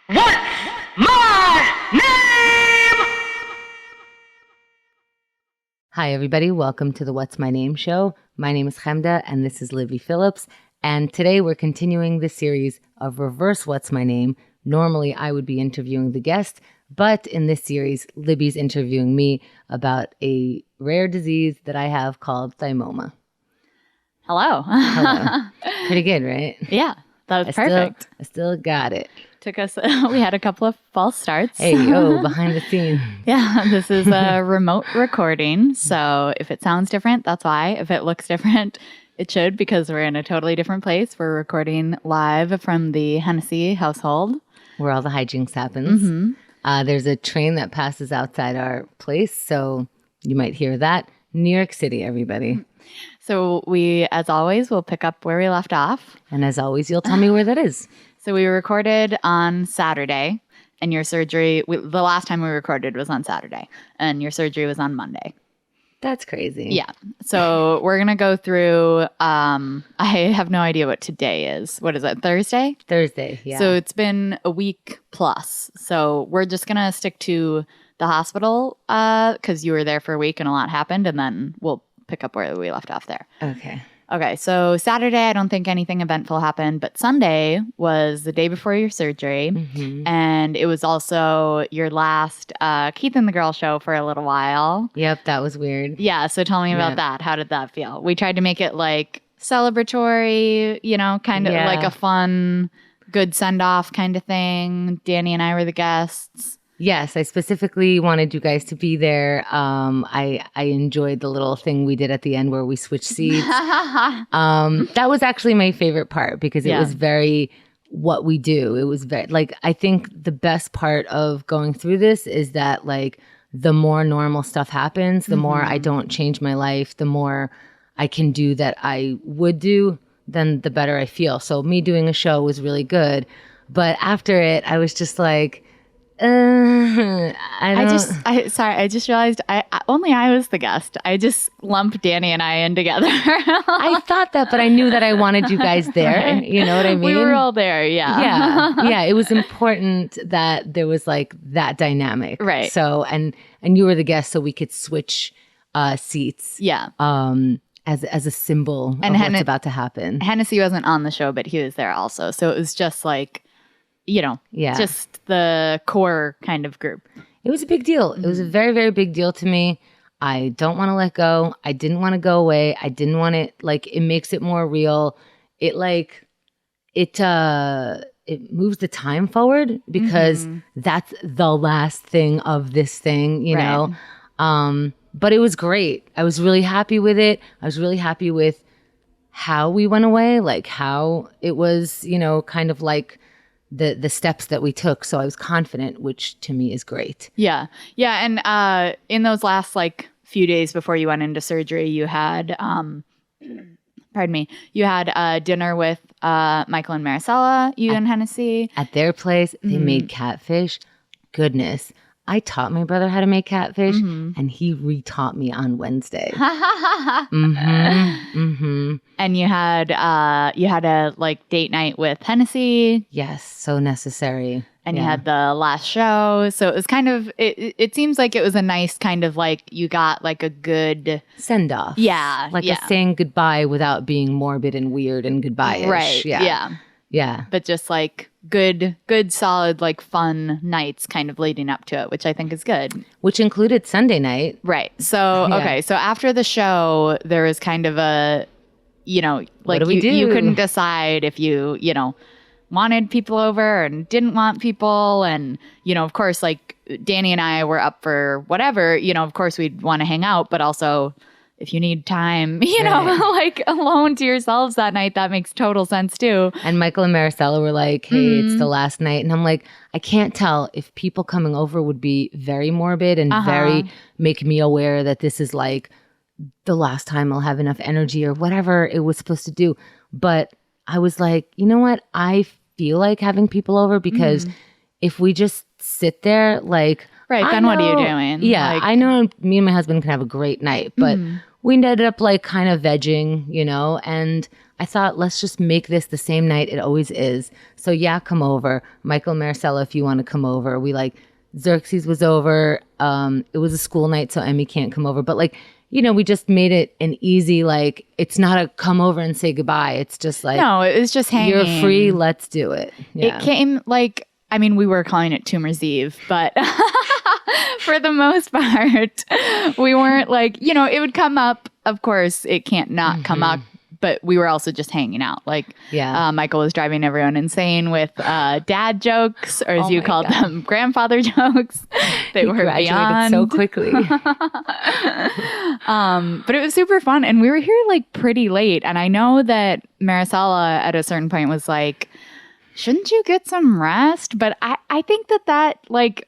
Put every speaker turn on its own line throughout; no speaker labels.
What's my name?
Hi, everybody. Welcome to the What's My Name show. My name is Chemda, and this is Libby Phillips. And today we're continuing the series of Reverse What's My Name. Normally, I would be interviewing the guest, but in this series, Libby's interviewing me about a rare disease that I have called thymoma.
Hello.
Hello. Pretty good, right?
Yeah, that was perfect.
I still got it.
Took us, we had a couple of false starts.
Hey, yo, behind the scenes.
Yeah, this is a remote recording. So if it sounds different, that's why. If it looks different, it should, because we're in a totally different place. We're recording live from the Hennessy household.
Where all the hijinks happens.
Mm-hmm.
There's a train that passes outside our place, so you might hear that. New York City, everybody.
So we, as always, will pick up where we left off.
And as always, you'll tell me where that is.
So we recorded on Saturday, and your surgery, the last time we recorded was on Saturday, and your surgery was on Monday.
That's crazy.
Yeah. So we're going to go through, I have no idea what today is. What is it, Thursday?
Thursday, yeah.
So it's been a week plus. So we're just going to stick to the hospital because you were there for a week and a lot happened, and then we'll pick up where we left off there. Okay, so Saturday, I don't think anything eventful happened, but Sunday was the day before your surgery, and it was also your last Keith and the Girl show for a little while.
Yep, that was weird.
Yeah, so tell me about that. How did that feel? We tried to make it like celebratory, you know, kind of like a fun, good send-off kind of thing. Danny and I were the guests.
Yes, I specifically wanted you guys to be there. I enjoyed the little thing we did at the end where we switched seats. That was actually my favorite part because it was very what we do. It was very, like, I think the best part of going through this is that, like, the more normal stuff happens, the more I don't change my life, the more I can do that I would do, then the better I feel. So me doing a show was really good. But after it, I was just like, I
just realized only I was the guest. I just lumped Danny and I in together.
I thought that, but I knew that I wanted you guys there. Right. You know what I mean?
We were all there. Yeah.
Yeah. It was important that there was like that dynamic.
Right.
So, and you were the guest, so we could switch seats.
Yeah.
As a symbol of what's about to happen.
Hennessy wasn't on the show, but he was there also. So it was just like, you know, just the core kind of group.
It was a big deal. It was a very, very big deal to me. I don't want to let go. I didn't want to go away. I didn't want it, like, it makes it more real. It moves the time forward because that's the last thing of this thing, you know? But it was great. I was really happy with it. I was really happy with how we went away, like how it was, you know, kind of like the steps that we took. So I was confident, which to me is great.
Yeah. Yeah. And in those last like few days before you went into surgery, you had, you had dinner with Michael and Maricela, and Hennessy.
At their place, they made catfish. Goodness. I taught my brother how to make catfish, and he retaught me on Wednesday.
And you had a like date night with Hennessy.
Yes, so necessary.
And you had the last show. So it was kind of, it seems like it was a nice kind of like, you got like a good
send off.
Yeah.
Like a saying goodbye without being morbid and weird and goodbye-ish.
Right. Yeah. But just like good, solid, like fun nights kind of leading up to it, which I think is good.
Which included Sunday night.
Right. So, okay. So after the show, there was kind of a, you know, like you couldn't decide if you know, wanted people over and didn't want people. And, you know, of course, like Danny and I were up for whatever, you know, of course we'd want to hang out, but also if you need time, you know, like alone to yourselves that night, that makes total sense too.
And Michael and Maricela were like, hey, it's the last night. And I'm like, I can't tell if people coming over would be very morbid and very make me aware that this is like the last time I'll have enough energy or whatever it was supposed to do. But I was like, you know what? I feel like having people over because if we just sit there, like,
then what are you doing?
Yeah, like, I know me and my husband can have a great night, but we ended up like kind of vegging, you know, and I thought, let's just make this the same night it always is. So yeah, come over. Michael, Maricela, if you want to come over. We like, Xerxes was over. It was a school night, so Emmy can't come over. But like, you know, we just made it an easy, like, it's not a come over and say goodbye. It's just like,
no, it was just hanging.
You're free, let's do it. Yeah.
It came like, I mean, we were calling it Tumor's Eve, but for the most part, we weren't like, you know, it would come up. Of course, it can't not come up. But we were also just hanging out. Like, Michael was driving everyone insane with dad jokes, or as you called them, grandfather jokes. They were beyond
so quickly.
But it was super fun, and we were here like pretty late. And I know that Maricela at a certain point was like, "Shouldn't you get some rest?" But I think that like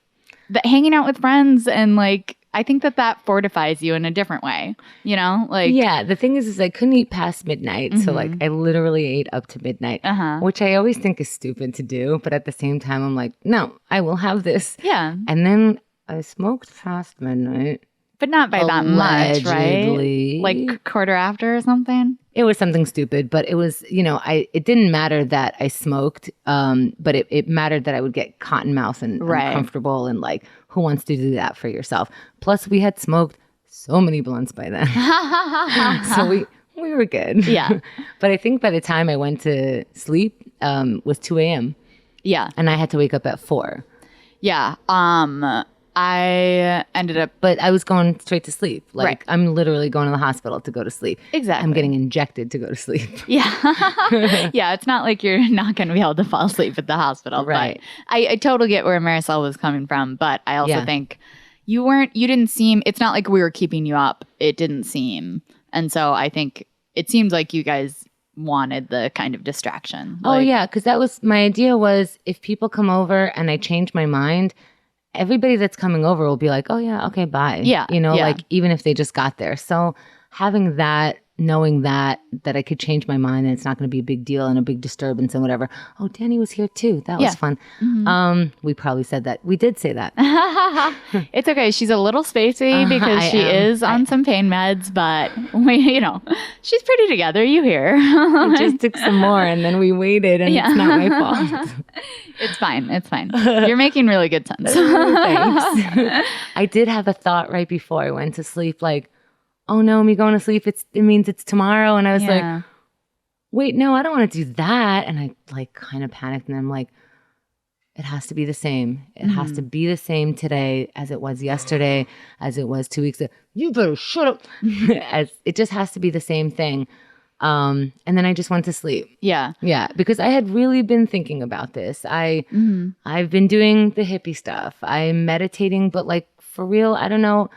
that hanging out with friends and like. I think that fortifies you in a different way, you know? Like,
yeah, the thing is I couldn't eat past midnight. So like I literally ate up to midnight, which I always think is stupid to do. But at the same time, I'm like, no, I will have this.
Yeah.
And then I smoked past midnight.
But not by that much, right? Like quarter after or something?
It was something stupid, but it was, you know, it didn't matter that I smoked, but it mattered that I would get cotton mouth and uncomfortable and like, who wants to do that for yourself? Plus, we had smoked so many blunts by then. So we were good.
Yeah.
But I think by the time I went to sleep was 2 a.m.
Yeah.
And I had to wake up at 4.
Yeah. I ended up...
But I was going straight to sleep. Like, I'm literally going to the hospital to go to sleep.
Exactly.
I'm getting injected to go to sleep.
Yeah. Yeah, it's not like you're not going to be able to fall asleep at the hospital.
Right.
But I totally get where Maricela was coming from. But I also think you didn't seem... It's not like we were keeping you up. It didn't seem. And so I think it seems like you guys wanted the kind of distraction.
Oh, yeah. Because that was... My idea was if people come over and I change my mind... Everybody that's coming over will be like, oh, yeah, okay, bye.
Yeah.
You know, like even if they just got there. So having that, knowing that I could change my mind and it's not going to be a big deal and a big disturbance and whatever. Oh, Danny was here too. That was fun. We probably said that. We did say that.
It's okay. She's a little spacey because she is on some pain meds, but she's pretty together. You hear.
We just took some more and then we waited and it's not my fault.
It's fine. It's fine. You're making really good sense.
Thanks. I did have a thought right before I went to sleep, like, oh no, me going to sleep, it means it's tomorrow. And I was like, wait, no, I don't want to do that. And I like kind of panicked and I'm like, it has to be the same. It has to be the same today as it was yesterday, as it was 2 weeks ago. You better shut up. As it just has to be the same thing. And then I just went to sleep.
Yeah.
Yeah. Because I had really been thinking about this. I've been doing the hippie stuff. I'm meditating, but like for real, I don't know.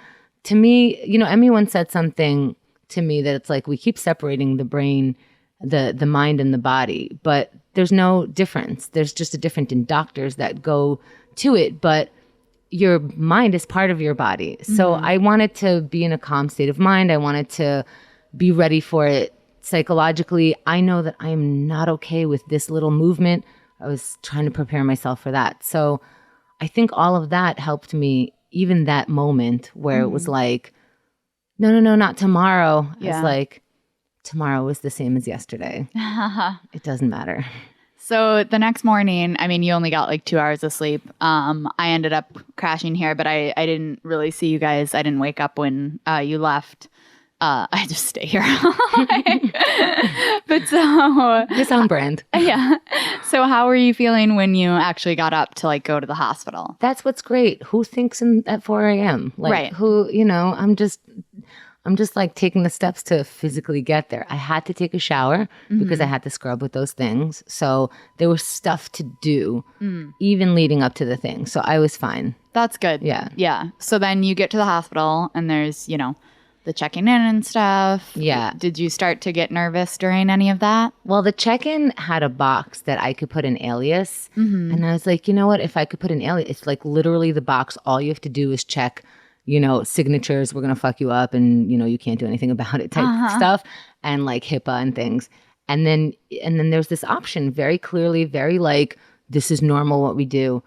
To me, Emmy once said something to me that it's like we keep separating the brain, the mind and the body, but there's no difference. There's just a difference in doctors that go to it, but your mind is part of your body. So I wanted to be in a calm state of mind. I wanted to be ready for it psychologically. I know that I am not okay with this little movement. I was trying to prepare myself for that. So I think all of that helped me. Even that moment where it was like, no, not tomorrow.
Yeah.
It's like, tomorrow is the same as yesterday. It doesn't matter.
So the next morning, I mean, you only got like 2 hours of sleep. I ended up crashing here, but I didn't really see you guys. I didn't wake up when you left. I just stay here. But so
It's on brand.
Yeah. So how were you feeling when you actually got up to like go to the hospital?
That's what's great. Who thinks at 4 a.m.? Like,
right.
Who, I'm just like taking the steps to physically get there. I had to take a shower because I had to scrub with those things. So there was stuff to do even leading up to the thing. So I was fine.
That's good.
Yeah.
Yeah. So then you get to the hospital and there's, the checking in and stuff.
Yeah.
Did you start to get nervous during any of that?
Well, the check-in had a box that I could put an alias. And I was like, you know what? If I could put an alias, it's like literally the box. All you have to do is check, signatures. We're going to fuck you up and, you can't do anything about it type stuff. And like HIPAA and things. And then there's this option very clearly, very like, this is normal what we do.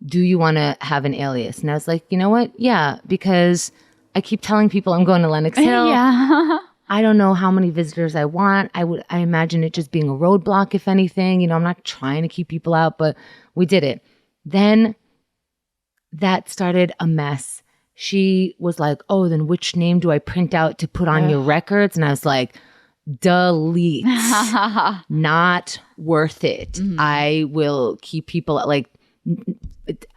Do you want to have an alias? And I was like, you know what? Yeah, because I keep telling people I'm going to Lenox Hill.
Yeah.
I don't know how many visitors I want. I imagine it just being a roadblock, if anything. You know, I'm not trying to keep people out, but we did it. Then that started a mess. She was like, oh, then which name do I print out to put on your records? And I was like, delete. Not worth it. I will keep people like,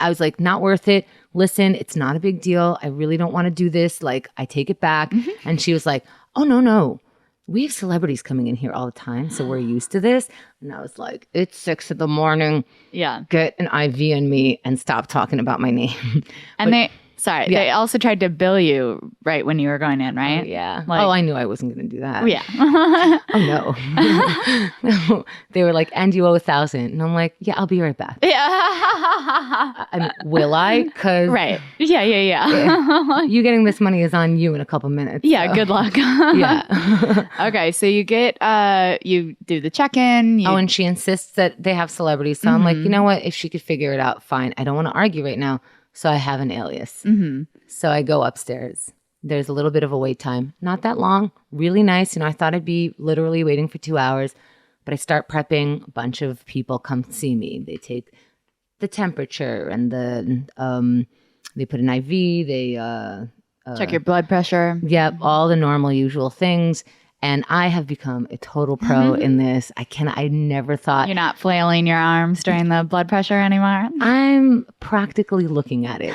I was like, not worth it. Listen, it's not a big deal. I really don't want to do this. Like, I take it back. And she was like, oh, no. We have celebrities coming in here all the time, so we're used to this. And I was like, it's 6 a.m.
Yeah.
Get an IV in me and stop talking about my name.
And they also tried to bill you right when you were going in, right?
Oh, yeah.
Like,
I knew I wasn't going to do that.
Yeah.
Oh, no. They were like, and you owe 1,000. And I'm like, yeah, I'll be right back.
Yeah.
I mean, will I? Because
right. Yeah.
you getting this money is on you in a couple minutes.
Yeah,
so.
good luck.
Yeah.
Okay, so you get, you do the check-in.
And she insists that they have celebrities. So I'm like, you know what? If she could figure it out, fine. I don't want to argue right now. So I have an alias. So I go upstairs. There's a little bit of a wait time. Not that long. Really nice. You know, I thought I'd be literally waiting for 2 hours. But I start prepping. A bunch of people come see me. They take the temperature and they put an IV. They
check your blood pressure.
Yep. All the normal, usual things. And I have become a total pro in this. I never thought.
You're not flailing your arms during the blood pressure anymore?
I'm practically looking at it.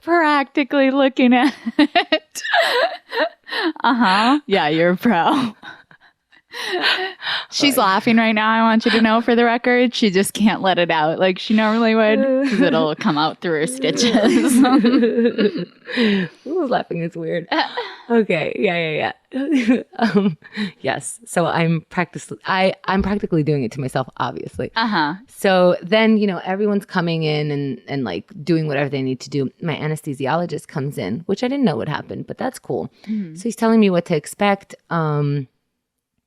Practically looking at it. Yeah, you're a pro. She's laughing right now. I want you to know, for the record, she just can't let it out like she normally would, because it'll come out through her stitches.
Ooh, laughing is weird. Okay, yeah. Yes. So I'm practically doing it to myself, obviously. So then, you know, everyone's coming in and like doing whatever they need to do. My anesthesiologist comes in, which I didn't know would happen, but that's cool. So he's telling me what to expect.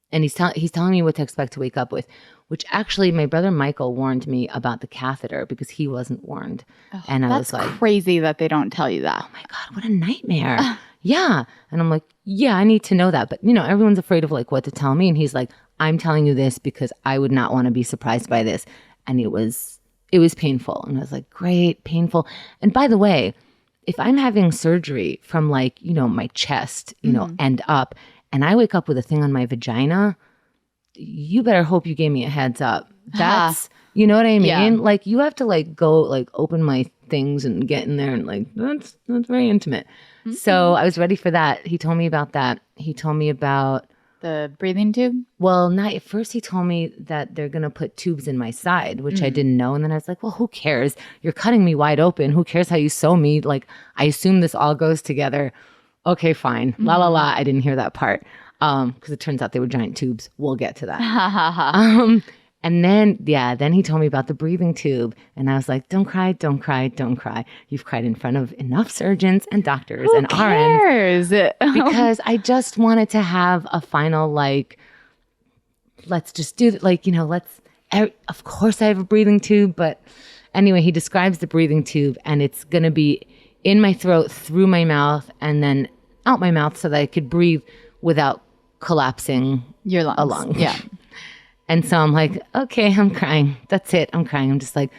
And he's telling me what to expect to wake up with, which actually my brother Michael warned me about the catheter because he wasn't warned. And I was like,
that's crazy that they don't tell you that.
oh my God, what a nightmare. Yeah. And I'm like, yeah, I need to know that. But, you know, everyone's afraid of like what to tell me. And he's like, I'm telling you this because I would not want to be surprised by this. And it was painful. And I was like, great, painful. And by the way, if I'm having surgery from like, you know, my chest, you know, end up, and I wake up with a thing on my vagina, you better hope you gave me a heads up. That's, you know what I mean?
Yeah.
Like you have to like go like open my things and get in there and like, that's very intimate. So I was ready for that. He told me about that. He told me about
the breathing tube.
Well, not at first. He told me that they're going to put tubes in my side, which I didn't know. And then I was like, well, who cares? You're cutting me wide open. Who cares how you sew me? Like, I assume this all goes together. Okay, fine. La la la. I didn't hear that part because it turns out they were giant tubes. We'll get to that. And then he told me about the breathing tube. And I was like, don't cry, don't cry, don't cry. You've cried in front of enough surgeons and doctors and RNs. Because I just wanted to have a final, like, let's just do it. Like, you know, of course I have a breathing tube. But anyway, he describes the breathing tube and it's going to be in my throat, through my mouth, and then out my mouth so that I could breathe without collapsing
your lungs.
A lung.
Yeah.
And so I'm like, okay, I'm crying. That's it. I'm crying. I'm just like,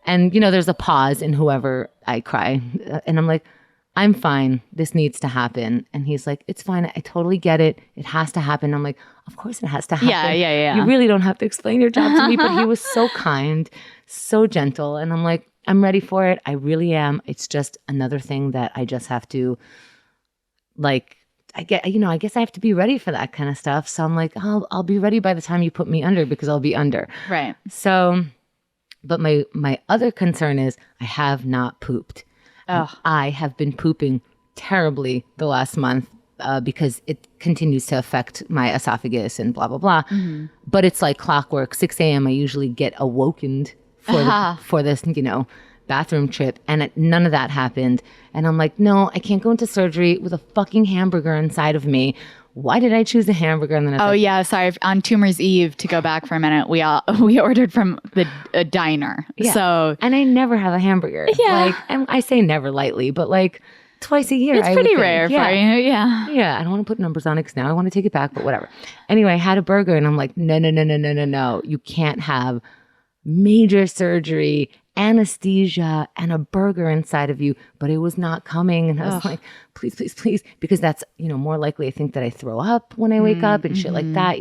and you know, there's a pause in whoever I cry. And I'm like, I'm fine. This needs to happen. And he's like, it's fine. I totally get it. It has to happen. I'm like, of course it has to happen.
Yeah.
You really don't have to explain your job to me. But he was so kind, so gentle. And I'm like, I'm ready for it. I really am. It's just another thing that I just have to, like, I guess I have to be ready for that kind of stuff. So I'm like, I'll be ready by the time you put me under because I'll be under.
Right.
So, but my other concern is I have not pooped. I have been pooping terribly the last month because it continues to affect my esophagus and blah, blah, blah. But it's like clockwork. 6 a.m. I usually get awoken for this, you know, bathroom trip, and none of that happened. And I'm like, no, I can't go into surgery with a fucking hamburger inside of me why did I choose a hamburger? And then
yeah, sorry. On Tumor's Eve, to go back for a minute, we ordered from a diner.
Yeah.
So,
and I never have a hamburger.
Yeah.
Like, and I say never lightly, but like twice a year.
It's pretty rare for you. Yeah.
Yeah. I don't want to put numbers on it because now I want to take it back, but whatever. Anyway, I had a burger and I'm like, no. You can't have major surgery, anesthesia, and a burger inside of you. But it was not coming. And I was like, please. Because that's, more likely I think that I throw up when I wake up and shit like that,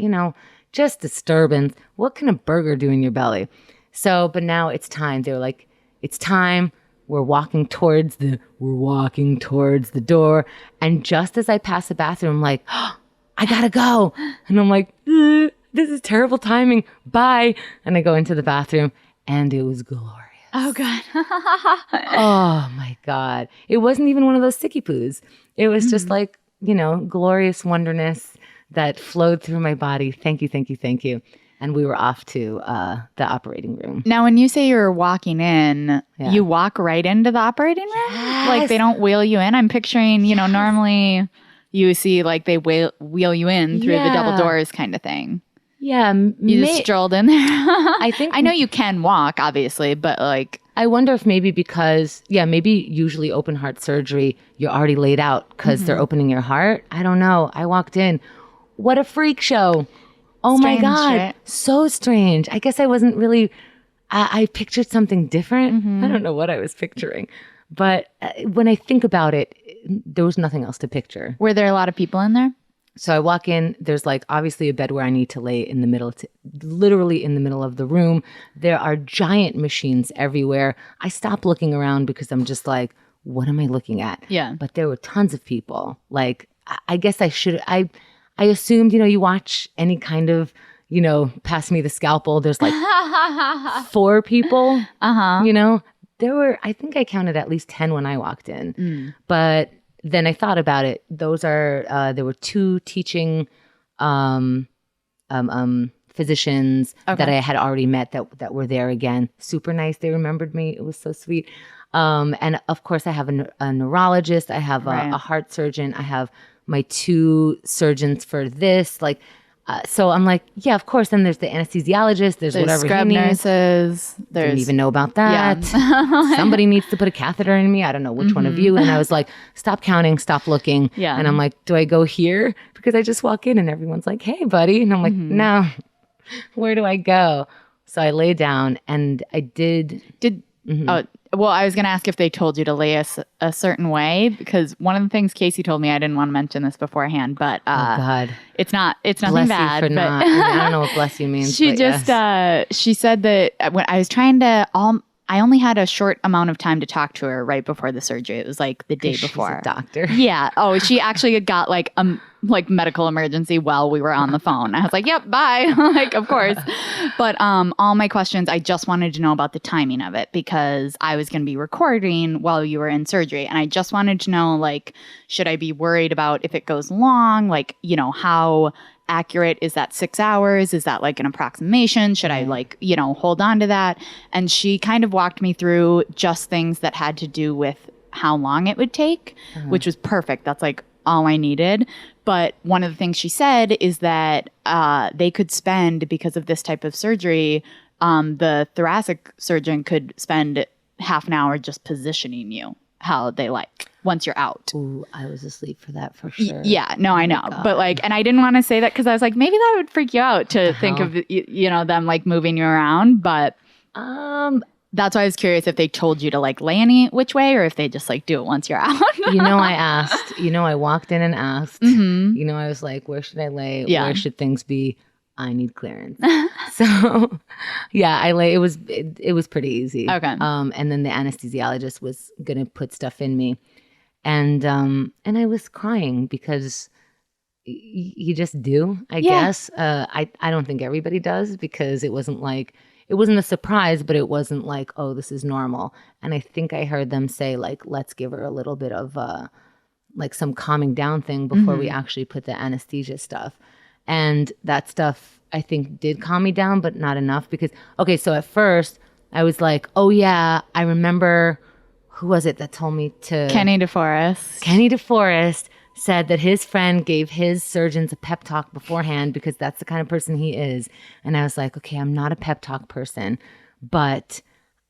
just disturbance. What can a burger do in your belly? So, but now it's time. They were like, it's time. We're walking towards the door. And just as I pass the bathroom, I'm like, oh, I gotta go. And I'm like, this is terrible timing. Bye. And I go into the bathroom and it was glorious.
Oh, God.
Oh, my God. It wasn't even one of those sticky poos. It was just like, glorious wonderness that flowed through my body. Thank you. And we were off to the operating room.
Now, when you say you're walking in, you walk right into the operating room?
Yes.
Like they don't wheel you in? I'm picturing, normally you see like they wheel you in through the double doors kind of thing.
Yeah.
You just strolled in there.
I
know you can walk, obviously, but like.
I wonder if maybe because, maybe usually open heart surgery, you're already laid out because they're opening your heart. I don't know. I walked in. What a freak show. Oh
strange,
my God.
Right?
So strange. I guess I wasn't really, I pictured something different. I don't know what I was picturing. But when I think about it, there was nothing else to picture.
Were there a lot of people in there?
So I walk in, there's like obviously a bed where I need to lay in the middle, literally in the middle of the room. There are giant machines everywhere. I stopped looking around because I'm just like, what am I looking at?
Yeah.
But there were tons of people. Like, I guess I assumed, you watch any kind of, pass me the scalpel. There's like 4 people, there were, I think I counted at least 10 when I walked in, but then I thought about it. Those are, there were 2 teaching physicians that I had already met that were there again. Super nice. They remembered me. It was so sweet. And of course I have a neurologist. I have a heart surgeon. I have my 2 surgeons for this. Like, so I'm like, yeah, of course. Then there's the anesthesiologist. There's whatever
scrub
he needs.
Nurses.
Didn't even know about that.
Yeah.
Somebody needs to put a catheter in me. I don't know which one of you. And I was like, stop counting, stop looking.
Yeah.
And I'm like, do I go here? Because I just walk in and everyone's like, hey, buddy. And I'm like, no, where do I go? So I lay down and I did.
Well, I was going to ask if they told you to lay a certain way, because one of the things Casey told me, I didn't want to mention this beforehand, but
oh God,
it's nothing
bless
bad.
You for not. I don't know what bless you means.
She she said that when I was trying to, I only had a short amount of time to talk to her right before the surgery. It was like the day before.
She's a doctor.
Yeah. Oh, she actually got like medical emergency while we were on the phone. I was like, yep, bye. Like, of course. But all my questions, I just wanted to know about the timing of it because I was going to be recording while you were in surgery. And I just wanted to know, like, should I be worried about if it goes long? Like, how accurate is that 6 hours? Is that like an approximation? Should I hold on to that? And she kind of walked me through just things that had to do with how long it would take, which was perfect. That's like all I needed. But one of the things she said is that they could spend, because of this type of surgery, the thoracic surgeon could spend half an hour just positioning you how they like once you're out.
Ooh, I was asleep for that for sure.
Yeah, no, I know. But and I didn't want to say that because I was like, maybe that would freak you out to think of, them like moving you around. But that's why I was curious if they told you to like lay any which way or if they just like do it once you're out.
I asked. I walked in and asked. I was like, where should I lay?
Yeah.
Where should things be? I need clearance. So, yeah, I lay. It was pretty easy.
Okay.
And then the anesthesiologist was gonna put stuff in me, and I was crying because you just do. I guess. I don't think everybody does because it wasn't a surprise, but it wasn't like, oh, this is normal. And I think I heard them say like, let's give her a little bit of like some calming down thing before we actually put the anesthesia stuff. And that stuff, I think, did calm me down, but not enough because, okay, so at first I was like, oh yeah, I remember, who was it that told me to?
Kenny DeForest.
Kenny DeForest said that his friend gave his surgeons a pep talk beforehand because that's the kind of person he is. And I was like, okay, I'm not a pep talk person, but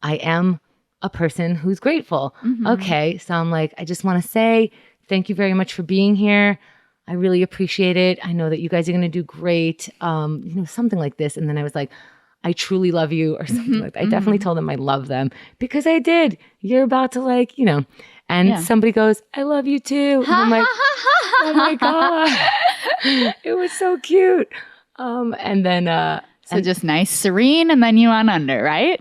I am a person who's grateful. Okay. So I'm like, I just want to say thank you very much for being here. I really appreciate it. I know that you guys are going to do great. Something like this. And then I was like, I truly love you or something like that. I definitely told them I love them because I did. You're about to and somebody goes, I love you too. And I'm like, oh my God. It was so cute. And then,
so just nice, serene, and then you went under, right?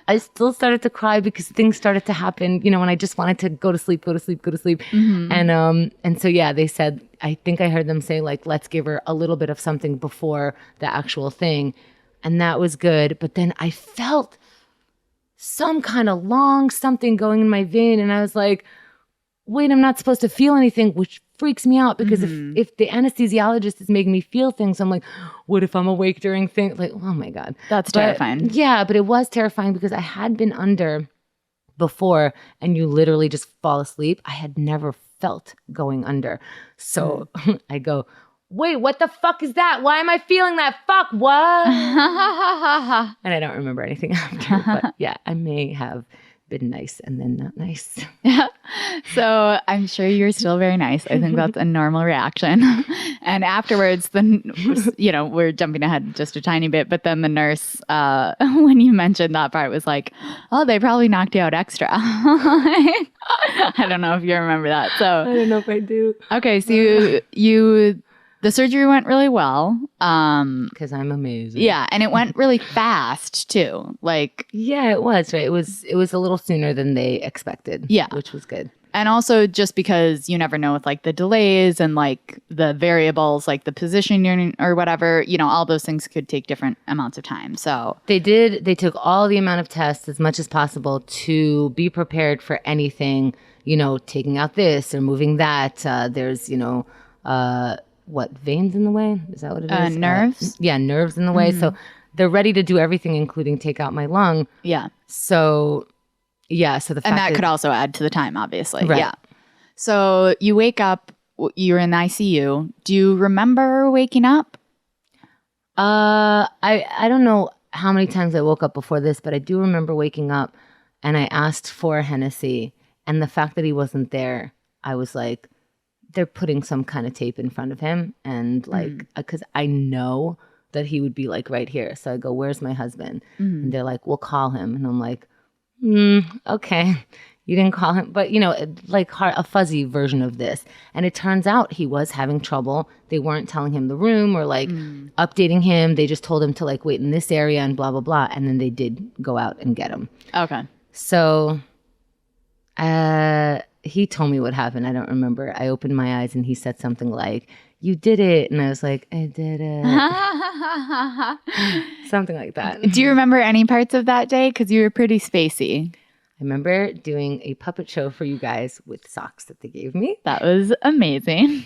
I still started to cry because things started to happen, when I just wanted to go to sleep. And so, they said, I think I heard them say, like, let's give her a little bit of something before the actual thing. And that was good. But then I felt some kind of long something going in my vein. And I was like, wait, I'm not supposed to feel anything, which freaks me out because if the anesthesiologist is making me feel things, I'm like, what if I'm awake during things? Like, oh my God.
That's terrifying.
Yeah, but it was terrifying because I had been under before and you literally just fall asleep. I had never felt going under. So I go, wait, what the fuck is that? Why am I feeling that? Fuck, what? And I don't remember anything after. But yeah, I may have been nice and then not nice.
Yeah. So I'm sure you're still very nice. I think that's a normal reaction. And afterwards, we're jumping ahead just a tiny bit, but then the nurse, when you mentioned that part, was like, oh, they probably knocked you out extra. I don't know if you remember that. So
I don't know if I do.
Okay. So the surgery went really well.
Because I'm amazing.
Yeah. And it went really fast too.
Yeah, it was, right? It was a little sooner than they expected.
Yeah.
Which was good.
And also just because you never know with the delays and the variables, the position or whatever, all those things could take different amounts of time. So
they took all the amount of tests as much as possible to be prepared for anything, taking out this or moving that. There's, veins in the way? Is that what it is?
Nerves?
Nerves in the way. So they're ready to do everything, including take out my lung.
Yeah.
So, so the fact
and that could also add to the time, obviously.
Right.
Yeah. So you wake up, you're in the ICU. Do you remember waking up?
I don't know how many times I woke up before this, but I do remember waking up and I asked for Hennessy. And the fact that he wasn't there, I was like, they're putting some kind of tape in front of him. And because I know that he would be right here. So I go, where's my husband? And they're like, we'll call him. And I'm like, okay, you didn't call him. But, a fuzzy version of this. And it turns out he was having trouble. They weren't telling him the room or updating him. They just told him to wait in this area and blah, blah, blah. And then they did go out and get him.
Okay.
So he told me what happened. I don't remember. I opened my eyes and he said something like, you did it. And I was like, I did it. Something like that.
Do you remember any parts of that day? Because you were pretty spacey.
I remember doing a puppet show for you guys with socks that they gave me.
That was amazing.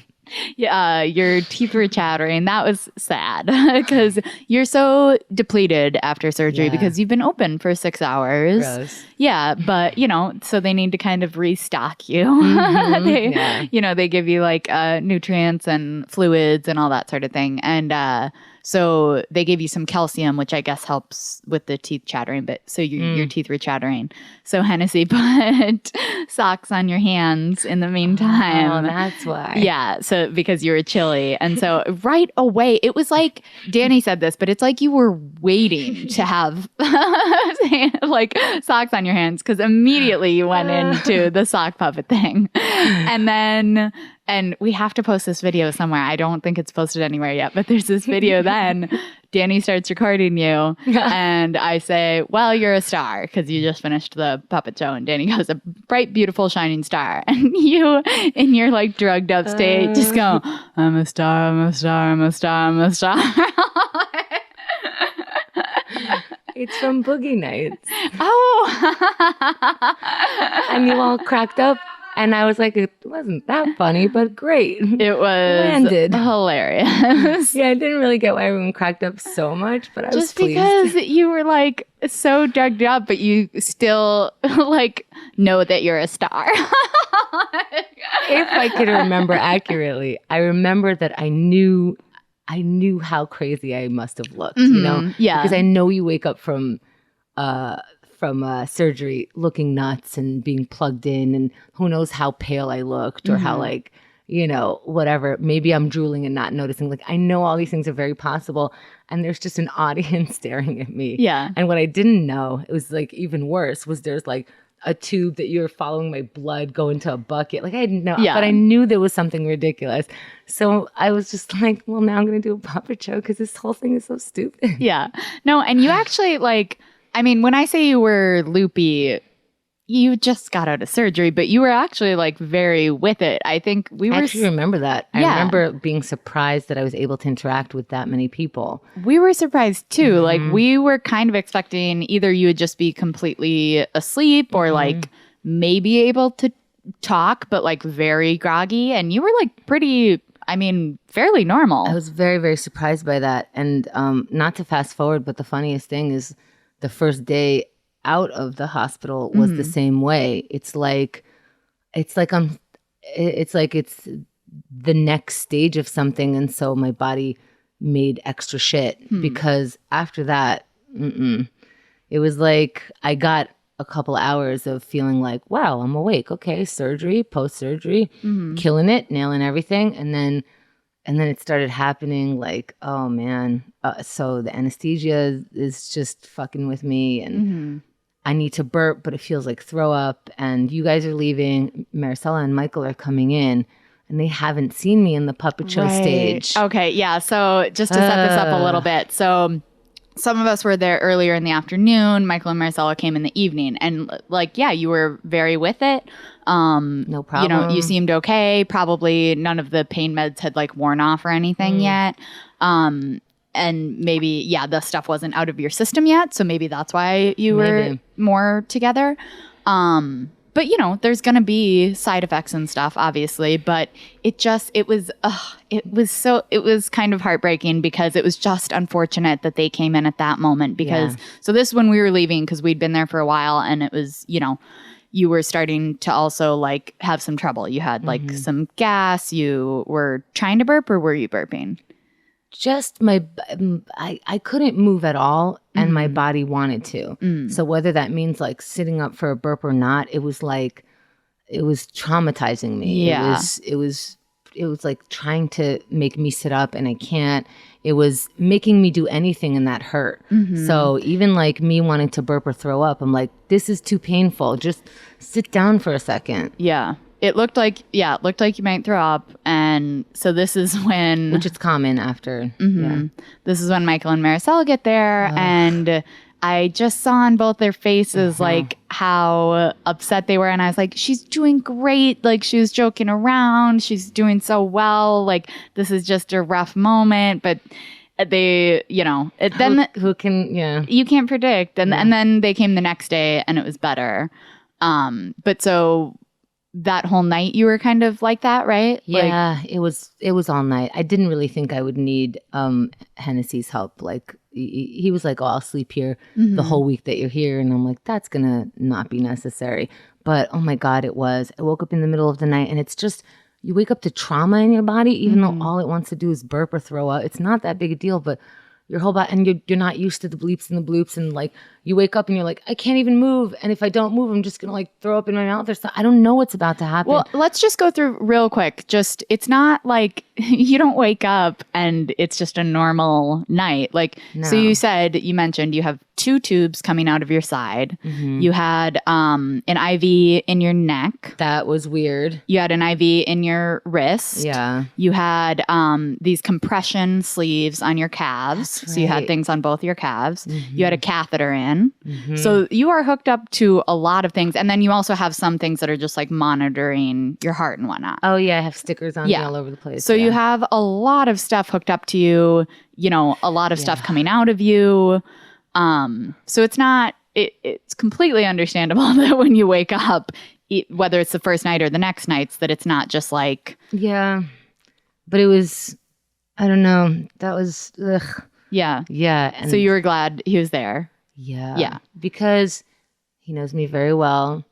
Yeah, your teeth were chattering. That was sad because you're so depleted after surgery because you've been open for 6 hours.
Gross.
Yeah, but so they need to kind of restock you. They give you nutrients and fluids and all that sort of thing. And so they gave you some calcium, which I guess helps with the teeth chattering. But so your teeth were chattering. So Hennessy put socks on your hands in the meantime.
Oh, that's why.
Yeah. So because you were chilly. And so right away, it was like, Danny said this, but it's like you were waiting to have socks on your hands because immediately you went into the sock puppet thing. And we have to post this video somewhere. I don't think it's posted anywhere yet, but there's this video then. Danny starts recording you and I say, well, you're a star because you just finished the puppet show. And Danny goes, a bright, beautiful, shining star. And you, in your drugged up state, just go, I'm a star, I'm a star, I'm a star, I'm a star.
It's from Boogie Nights.
Oh.
And you all cracked up. And I was like, it wasn't that funny, but great.
It was
landed.
Hilarious.
Yeah, I didn't really get why everyone cracked up so much, but I was pleased.
Just because you were like so drugged up, but you still like know that you're a star.
If I could remember accurately, I remember that I knew how crazy I must have looked, you know?
Yeah.
Because I know you wake up from surgery looking nuts and being plugged in, and who knows how pale I looked or how like, you know, whatever. Maybe I'm drooling and not noticing. Like, I know all these things are very possible, and there's just an audience staring at me.
Yeah.
And what I didn't know, it was like even worse, was there's like a tube that you're following my blood go into a bucket. Like, I didn't know, but I knew there was something ridiculous. So I was just like, well, now I'm going to do a puppet show because this whole thing is so stupid.
Yeah. No, and you actually like, I mean, when I say you were loopy, you just got out of surgery, but you were actually like very with it. I think we were.
I actually remember that. I remember being surprised that I was able to interact with that many people.
We were surprised too. Like, we were kind of expecting either you would just be completely asleep or like maybe able to talk, but like very groggy. And you were like pretty, I mean, fairly normal.
I was very, very surprised by that. And not to fast forward, but the funniest thing is the first day out of the hospital was the same way. It's like it's the next stage of something, and so my body made extra shit because after that, it was like I got a couple hours of feeling like, wow, I'm awake. Okay, surgery, post-surgery, killing it, nailing everything, and then it started happening like, oh man, so the anesthesia is just fucking with me, and I need to burp, but it feels like throw up. And you guys are leaving. Maricela and Michael are coming in, and they haven't seen me in the puppet show stage.
Okay, yeah. So just to set this up a little bit. So some of us were there earlier in the afternoon. Michael and Maricela came in the evening. And like, yeah, you were very with it.
No problem.
You know, you seemed okay. Probably none of the pain meds had like worn off or anything yet. And maybe, yeah, the stuff wasn't out of your system yet. So maybe that's why you were more together. But, you know, there's going to be side effects and stuff, obviously. But it was kind of heartbreaking because it was just unfortunate that they came in at that moment. Because, so this is when we were leaving because we'd been there for a while, and it was, you know, you were starting to also like have some trouble. You had like some gas. You were trying to burp, or were you burping?
Just I couldn't move at all, and my body wanted to. So whether that means like sitting up for a burp or not, it was traumatizing me.
Yeah.
It was like trying to make me sit up, and I can't. It was making me do anything, and that hurt. So even like me wanting to burp or throw up, I'm like, this is too painful. Just sit down for a second.
Yeah. It looked like you might throw up. And so this is when...
Which is common after. Yeah.
This is when Michael and Maricela get there. And I just saw on both their faces, like, how upset they were. And I was like, she's doing great. Like, she was joking around. She's doing so well. Like, this is just a rough moment. But they, you know...
Who can... Yeah.
You can't predict. And then they came the next day, and it was better. But so... That whole night you were kind of like that, right?
Yeah, like, it was all night. I didn't really think I would need Hennessy's help. Like he was like, "Oh, I'll sleep here the whole week that you're here," and I'm like, "That's gonna not be necessary." But oh my God, it was. I woke up in the middle of the night, and it's just you wake up to trauma in your body, even though all it wants to do is burp or throw up. It's not that big a deal, but your whole body, and you're not used to the bleeps and the bloops, and like you wake up and you're like, I can't even move, and if I don't move, I'm just gonna like throw up in my mouth or something. I don't know what's about to happen.
Well, let's just go through real quick. Just it's not like you don't wake up and it's just a normal night. Like so, you mentioned you have 2 tubes coming out of your side. You had an IV in your neck.
That was weird.
You had an IV in your wrist.
Yeah.
You had these compression sleeves on your calves. So you had things on both your calves. You had a catheter in. So you are hooked up to a lot of things. And then you also have some things that are just like monitoring your heart and whatnot.
Oh, yeah. I have stickers on me all over the place.
So you have a lot of stuff hooked up to you, you know, a lot of stuff coming out of you. So it's not, it's completely understandable that when you wake up, whether it's the first night or the next nights, that it's not just like.
Yeah. But it was, I don't know. That was, ugh.
Yeah.
Yeah.
And so you were glad he was there.
Yeah.
Yeah.
Because he knows me very well.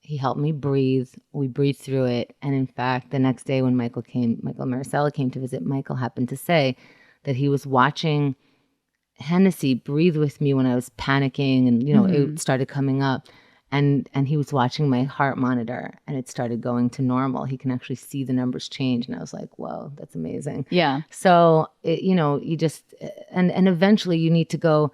He helped me breathe. We breathed through it. And in fact, the next day when Michael Maricela came to visit, Michael happened to say that he was watching Hennessy breathe with me when I was panicking and, it started coming up. And he was watching my heart monitor and it started going to normal. He can actually see the numbers change. And I was like, whoa, that's amazing.
Yeah.
So, you just, and eventually you need to go,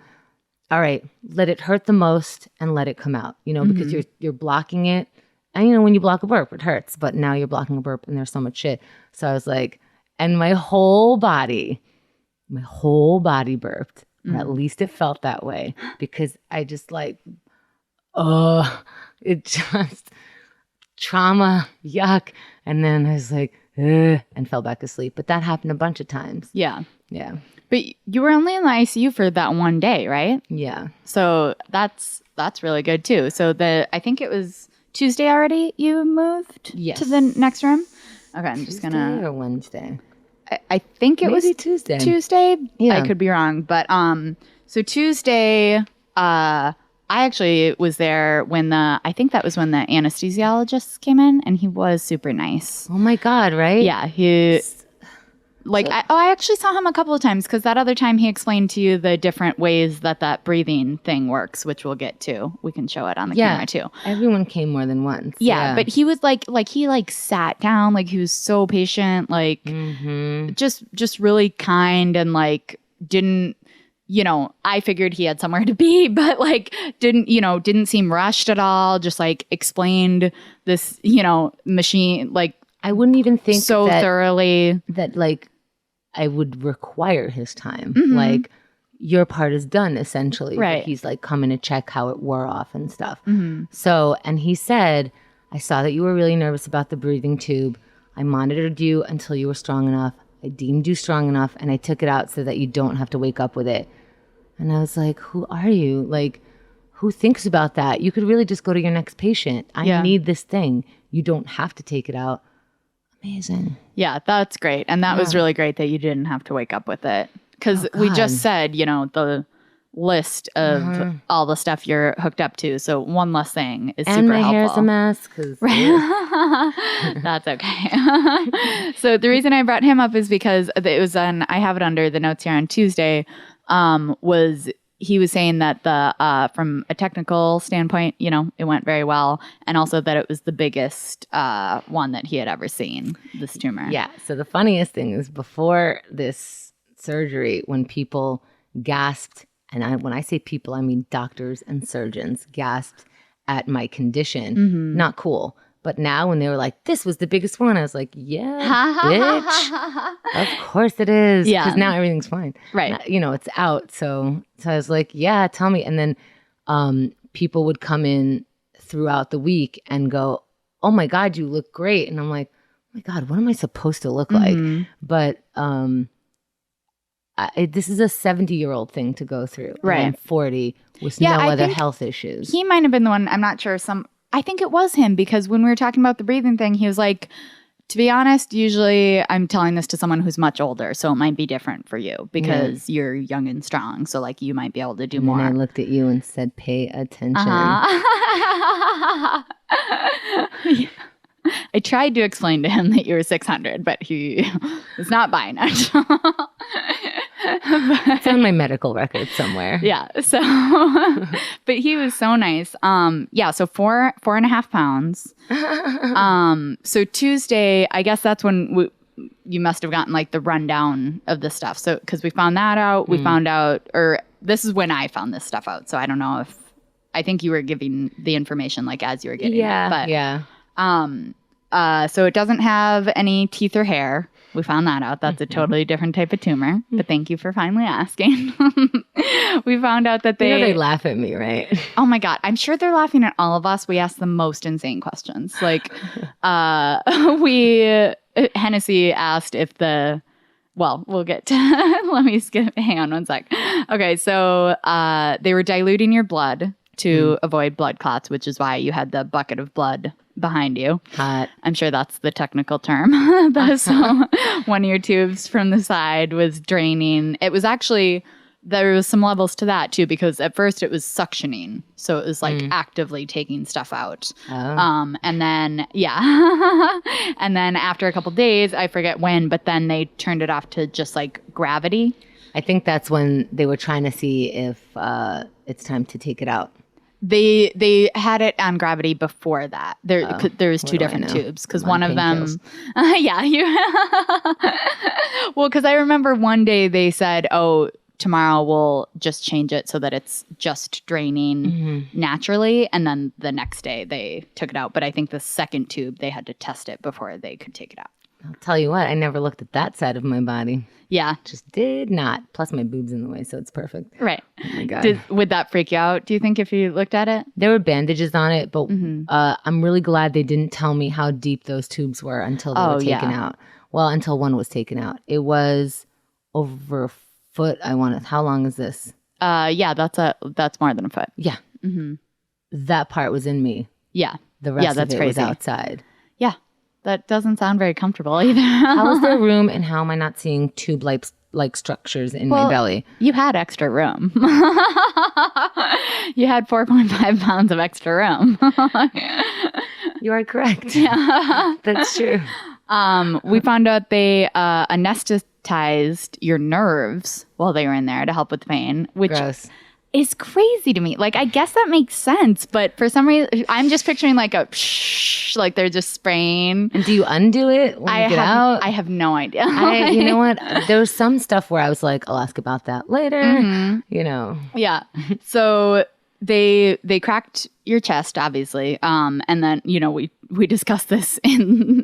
all right, let it hurt the most and let it come out, because you're blocking it. And, when you block a burp, it hurts. But now you're blocking a burp and there's so much shit. So I was like, and my whole body burped. Or at least it felt that way because I just it just trauma, yuck. And then I was like, ugh, and fell back asleep. But that happened a bunch of times.
Yeah.
Yeah.
But you were only in the ICU for that one day, right?
Yeah.
So that's really good too. So I think it was Tuesday already you moved to the next room? Okay, I'm just going to.
Tuesday or Wednesday?
I think it was
Tuesday.
Tuesday?
Yeah.
I could be wrong. But so Tuesday, I actually was there when I think that was when the anesthesiologist came in and he was super nice.
Oh my God, right?
Yeah. I actually saw him a couple of times because that other time he explained to you the different ways that breathing thing works, which we'll get to. We can show it on the camera too.
Everyone came more than once.
Yeah, but he was he sat down, he was so patient, just really kind and didn't, I figured he had somewhere to be, but didn't seem rushed at all. Just explained this, machine,
I wouldn't even think
so thoroughly
that I would require his time. Mm-hmm. Your part is done essentially.
Right.
But he's coming to check how it wore off and stuff. Mm-hmm. So, and he said, I saw that you were really nervous about the breathing tube. I monitored you until you were strong enough. I deemed you strong enough and I took it out so that you don't have to wake up with it. And I was like, who are you? Who thinks about that? You could really just go to your next patient. I need this thing. You don't have to take it out. Amazing.
Yeah, that's great. And that was really great that you didn't have to wake up with it. Because we just said, the list of all the stuff you're hooked up to. So one less thing is super helpful. And my hair's
a mess.
That's okay. So the reason I brought him up is because it was I have it under the notes here on Tuesday, he was saying that from a technical standpoint, it went very well. And also that it was the biggest one that he had ever seen, this tumor.
Yeah. So the funniest thing is before this surgery, when people gasped, and when I say people, I mean doctors and surgeons gasped at my condition. Not cool. But now when they were like, this was the biggest one, I was like, yeah, bitch. Of course it is.
Yeah.
Because now everything's fine.
Right.
It's out. So I was like, yeah, tell me. And then people would come in throughout the week and go, oh my God, you look great. And I'm like, oh my God, what am I supposed to look like? But this is a 70-year-old thing to go through.
Right.
I'm 40 with no other health issues.
He might have been the one, I'm not sure, I think it was him because when we were talking about the breathing thing, he was like, to be honest, usually I'm telling this to someone who's much older, so it might be different for you because you're young and strong. So you might be able to do more.
And I looked at you and said, pay attention.
I tried to explain to him that you were 600, but he was not buying it.
It's on my medical record somewhere.
Yeah. So, but he was so nice. So 4.5 pounds. So Tuesday, I guess that's when you must have gotten the rundown of the stuff. So, cause we found that out, we found out, or this is when I found this stuff out. So I don't know I think you were giving the information as you were getting it. But, so it doesn't have any teeth or hair. We found that out. That's a totally different type of tumor. But thank you for finally asking. We found out that
they laugh at me, right?
Oh my God. I'm sure they're laughing at all of us. We ask the most insane questions. Hennessy asked if we'll get to, let me hang on one sec. Okay. So, they were diluting your blood to avoid blood clots, which is why you had the bucket of blood behind you.
Hot.
I'm sure that's the technical term. So one of your tubes from the side was draining. It was actually, there was some levels to that too, because at first it was suctioning. So it was like actively taking stuff out.
Oh.
And then, and then after a couple days, I forget when, but then they turned it off to just like gravity.
I think that's when they were trying to see if it's time to take it out.
They had it on gravity before that. There's two different tubes because one of them, well, because I remember one day they said, "Oh, tomorrow we'll just change it so that it's just draining naturally," and then the next day they took it out. But I think the second tube they had to test it before they could take it out.
I'll tell you what, I never looked at that side of my body.
Yeah.
Just did not. Plus my boob's in the way, so it's perfect.
Right.
Oh my God.
Would that freak you out, do you think, if you looked at it?
There were bandages on it, but I'm really glad they didn't tell me how deep those tubes were until they were taken out. Well, until one was taken out. It was over a foot. How long is this?
That's more than a foot.
Yeah. That part was in me.
Yeah.
The rest
that's
of it
crazy.
was outside.
Yeah. That doesn't sound very comfortable either.
How was their room, and how am I not seeing tube-like structures in my belly?
You had extra room. You had 4.5 pounds of extra room.
You are correct.
Yeah.
That's true.
We found out they anesthetized your nerves while they were in there to help with the pain, which is crazy to me. Like, I guess that makes sense, but for some reason, I'm just picturing like a like they're just spraying.
And do you undo it when you get out?
I have no idea.
You know what? There was some stuff where I was like, I'll ask about that later. You know.
Yeah. So they cracked your chest, obviously, and then we discussed this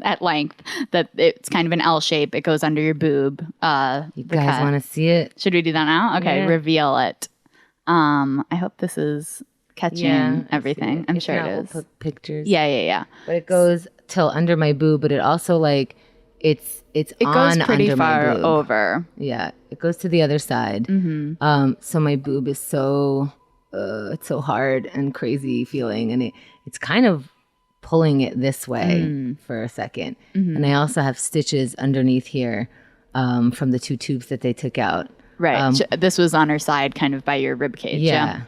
at length, that it's kind of an L shape. It goes under your boob.
You guys want to see it?
Should we do that now? Okay, reveal it. I hope this is catching everything. I'm sure it is.
We'll put pictures.
Yeah.
But it goes till under my boob, but it also like it goes
pretty
under
far
my boob.
over.
Yeah, it goes to the other side. So my boob is so it's so hard and crazy feeling, and it's kind of pulling it this way for a second. And I also have stitches underneath here from the two tubes that they took out.
Right. This was on her side, kind of by your rib cage.
Yeah.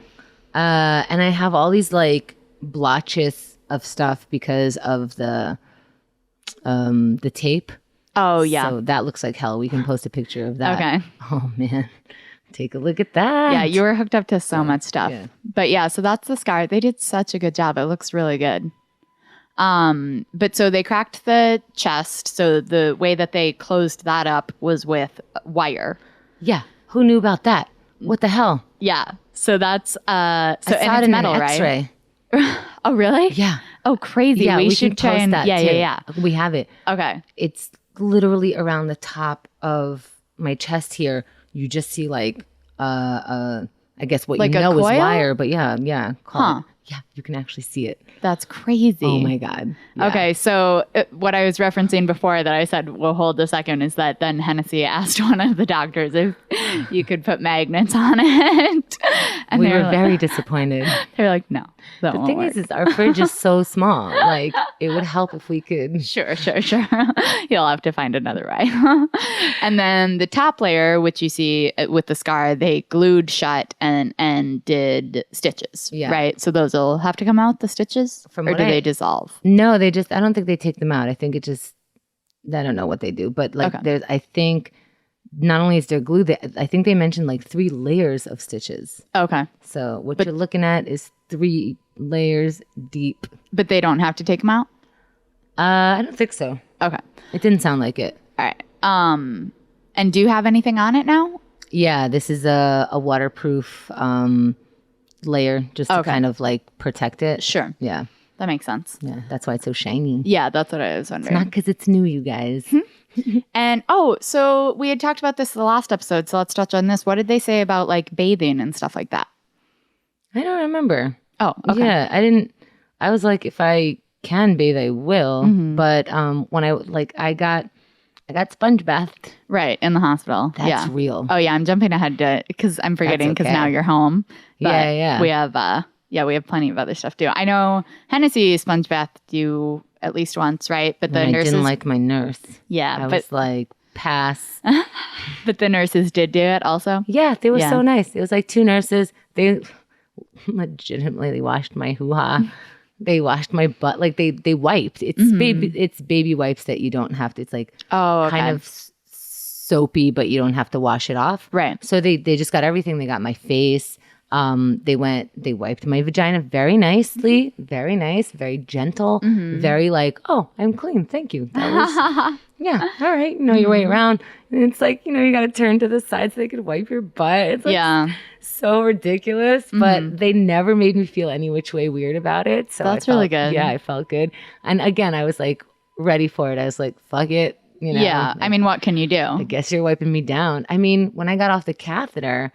And I have all these like blotches of stuff because of the tape.
Oh, yeah.
So that looks like hell. We can post a picture of that.
Okay.
Oh, man. Take a look at that.
Yeah, you were hooked up to so much stuff. Yeah. But yeah, so that's the scar. They did such a good job. It looks really good. But so they cracked the chest. So the way that they closed that up was with wire.
Yeah. Who knew about that? What the hell?
Yeah. So that's
I saw it in
metal,
an X-ray.
Right? Oh, really?
Yeah.
Oh, crazy.
Yeah, we
should
try and
that too. Yeah.
We have it.
Okay.
It's literally around the top of my chest here. You just see like I guess what
like
you know is
coil?
wire, but yeah.
Huh.
Yeah, you can actually see it.
That's crazy.
Oh my God. Yeah.
Okay, so what I was referencing before that I said, well, hold a second, is that then Hennessy asked one of the doctors if you could put magnets on it. And
we were very disappointed.
They're like, no.
The thing is our fridge is so small. Like, it would help if we could.
Sure. You'll have to find another way. And then the top layer, which you see with the scar, they glued shut and did stitches. Yeah. Right? So those will have to come out, the stitches? Or do they dissolve?
No, I don't think they take them out. I think it just, I don't know what they do. But like I think not only is there glue, I think they mentioned like 3 layers of stitches.
Okay.
So what you're looking at is 3 layers deep.
But they don't have to take them out?
I don't think so.
Okay.
It didn't sound like it.
All right. And do you have anything on it now?
Yeah, this is a waterproof layer just to kind of like protect it.
Sure.
Yeah.
That makes sense.
Yeah, that's why it's so shiny.
Yeah, that's what I was wondering.
It's not because it's new, you guys.
And so we had talked about this in the last episode, so let's touch on this. What did they say about like bathing and stuff like that?
I don't remember.
Oh, okay.
Yeah, I was like, if I can bathe, I will. But when I got sponge bathed.
Right, in the hospital.
That's real.
Oh, yeah, I'm jumping ahead to, because I'm forgetting, because now you're home. But
yeah.
we have Yeah, we have plenty of other stuff too. I know Hennessy sponge bathed you at least once, right? But the nurses... I
didn't like my nurse.
Yeah.
I was like, pass.
But the nurses did do it also?
Yeah, they were so nice. It was like 2 nurses. They legitimately washed my hoo-ha. They washed my butt. Like they wiped. It's baby wipes that you don't have to. It's like kind of soapy, but you don't have to wash it off.
Right.
So they just got everything. They got my face. They wiped my vagina very nicely, very nice, very gentle, very like, oh, I'm clean. Thank you. That was, yeah. All right. You know your way around. And it's like, you know, you got to turn to the side so they could wipe your butt. It's like so ridiculous, but they never made me feel any which way weird about it. So
that's really good.
Yeah, I felt good. And again, I was like ready for it. I was like, fuck it. You know,
yeah. I mean, what can you do?
I guess you're wiping me down. I mean, when I got off the catheter,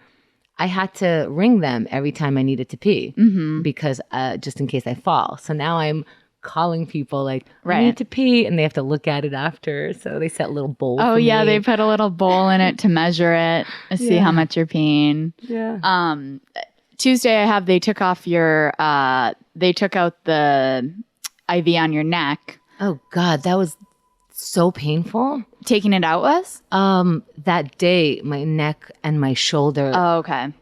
I had to ring them every time I needed to pee because just in case I fall. So now I'm calling people like, I need to pee, and they have to look at it after. So they set a little bowl.
Oh, yeah. They put a little bowl in it to measure it, see how much you're peeing.
Yeah.
Tuesday, they took out the IV on your neck.
Oh, God. That was so painful.
Taking it out was?
That day, my neck and my shoulder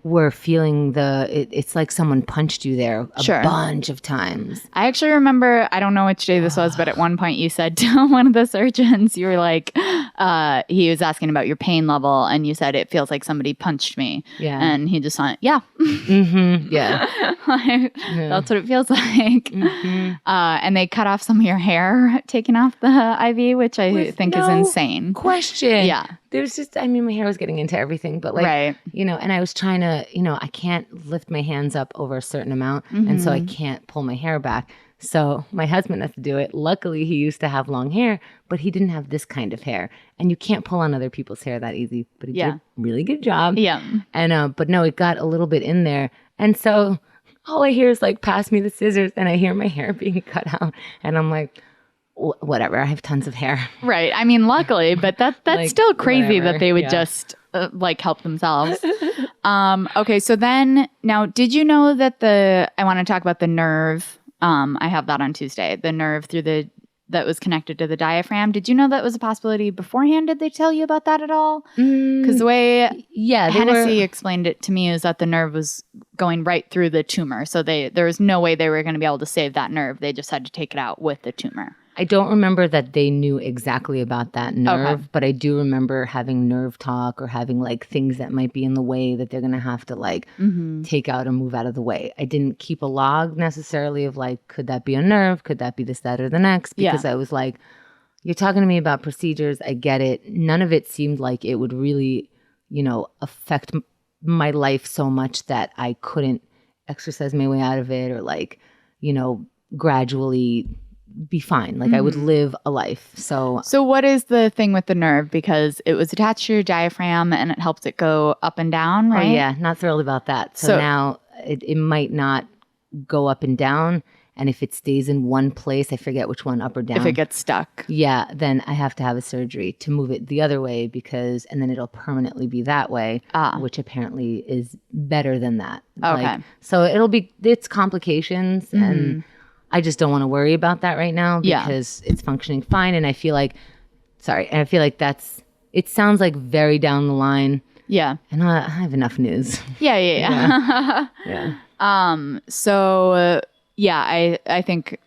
were feeling it's like someone punched you there a bunch of times.
I actually remember, I don't know which day this was, but at one point you said to one of the surgeons, you were like, he was asking about your pain level, and you said, it feels like somebody punched me. Yeah. And he just went, yeah.
Yeah.
That's what it feels like. And they cut off some of your hair, taking off the IV, which I think is insane.
Question.
Yeah.
There's just, I mean, my hair was getting into everything, but like, you know, and I was trying to, you know, I can't lift my hands up over a certain amount. And so I can't pull my hair back. So my husband has to do it. Luckily, he used to have long hair, but he didn't have this kind of hair. And you can't pull on other people's hair that easy. But he did a really good job. Yeah. And, but no, it got a little bit in there. And so all I hear is like, pass me the scissors. And I hear my hair being cut out. And I'm like, whatever, I have tons of hair. Right.
I mean, luckily, but that's like, still crazy that they would just like help themselves. Okay. So then now, did you know that I want to talk about the nerve. I have that on Tuesday, the nerve that was connected to the diaphragm. Did you know that was a possibility beforehand? Did they tell you about that at all? Because the way Hennessy explained it to me is that the nerve was going right through the tumor. So there was no way they were going to be able to save that nerve. They just had to take it out with the tumor.
I don't remember that they knew exactly about that nerve, but I do remember having nerve talk or having like things that might be in the way that they're going to have to like take out or move out of the way. I didn't keep a log necessarily of like, could that be a nerve? Could that be this, that, or the next? Because I was like, you're talking to me about procedures. I get it. None of it seemed like it would really, you know, affect my life so much that I couldn't exercise my way out of it or like, you know, gradually be fine. Like I would live a life. So
what is the thing with the nerve? Because it was attached to your diaphragm and it helps it go up and down, right?
Oh yeah, not thrilled about that. So now it might not go up and down. And if it stays in one place, I forget which one, up or down.
If it gets stuck.
Yeah, then I have to have a surgery to move it the other way and then it'll permanently be that way, which apparently is better than that.
Okay.
Like, so it's complications and I just don't want to worry about that right now because it's functioning fine. And I feel like, it sounds like very down the line. Yeah. And I have enough news.
Yeah. So, I think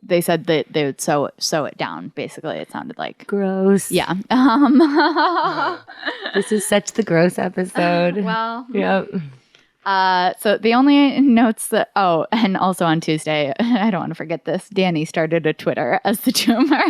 they said that they would sew it down. Basically, it sounded like.
Gross.
Yeah.
This is such the gross episode.
Well.
Yep.
So the only notes and also on Tuesday, I don't want to forget this, Danny started a Twitter as the tumor.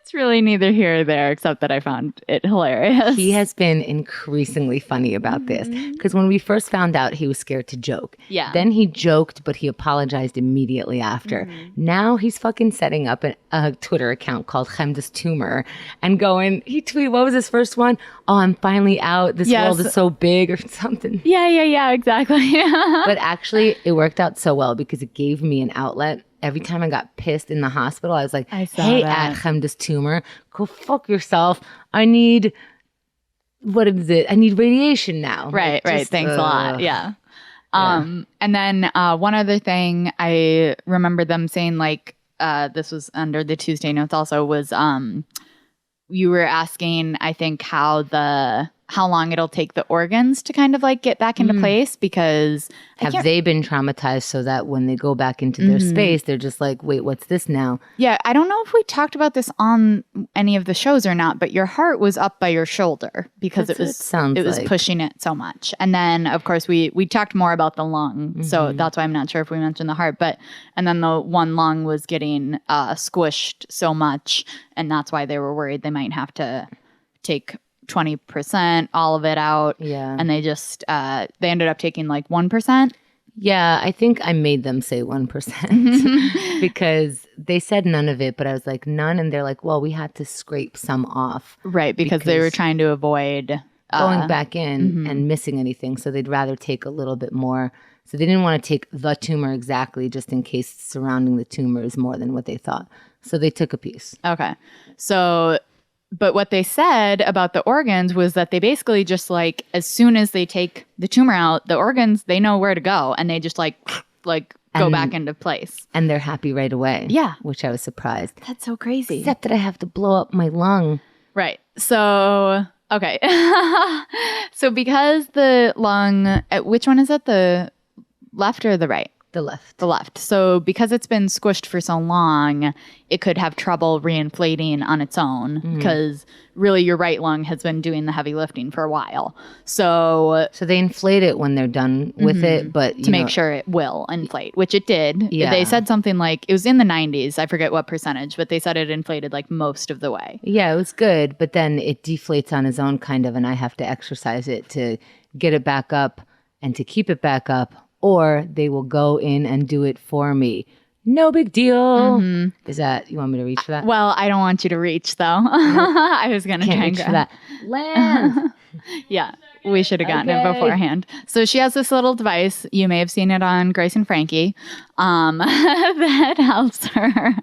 It's really neither here or there, except that I found it hilarious.
He has been increasingly funny about this because when we first found out, he was scared to joke. Yeah. Then he joked, but he apologized immediately after. Now he's fucking setting up a Twitter account called Chemda's Tumor and going, he tweeted, what was his first one? Oh, I'm finally out. This world is so big or something.
Yeah, exactly.
But actually, it worked out so well because it gave me an outlet. Every time I got pissed in the hospital, I was like, hey, at Chemda's Tumor, go fuck yourself. I need radiation now.
Right. Thanks a lot. Yeah. And then one other thing I remember them saying, like, this was under the Tuesday notes also, was you were asking, I think, how long it'll take the organs to kind of like get back into place, because
have they been traumatized so that when they go back into their space, they're just like, wait, what's this now?
Yeah, I don't know if we talked about this on any of the shows or not, but your heart was up by your shoulder because it was pushing it so much. And then, of course, we talked more about the lung, so that's why I'm not sure if we mentioned the heart. And then the one lung was getting squished so much, and that's why they were worried they might have to take 20%, all of it out.
Yeah.
And they just, they ended up taking like 1%.
Yeah, I think I made them say 1% because they said none of it, but I was like, none. And they're like, well, we had to scrape some off.
Right, because they were trying to avoid
going back in and missing anything. So they'd rather take a little bit more. So they didn't want to take the tumor exactly, just in case surrounding the tumor is more than what they thought. So they took a piece.
Okay. So... But what they said about the organs was that they basically just like, as soon as they take the tumor out, the organs, they know where to go, and they just like go back into place.
And they're happy right away.
Yeah.
Which I was surprised.
That's so crazy.
Except that I have to blow up my lung.
Right. So, okay. So because the lung, which one is it? The left or the right?
The left.
The left. So because it's been squished for so long, it could have trouble reinflating on its own because really your right lung has been doing the heavy lifting for a while. So
they inflate it when they're done with it, but
to make sure it will inflate, which it did.
Yeah.
They said something like, it was in the 90s, I forget what percentage, but they said it inflated like most of the way.
Yeah, it was good, but then it deflates on its own kind of, and I have to exercise it to get it back up and to keep it back up. Or they will go in and do it for me. No big deal. Is that, you want me to reach for that?
Well, I don't want you to reach, though. I was going to try and
reach for that. Land.
Yeah, we should have gotten it beforehand. So she has this little device. You may have seen it on Grace and Frankie. That helps her.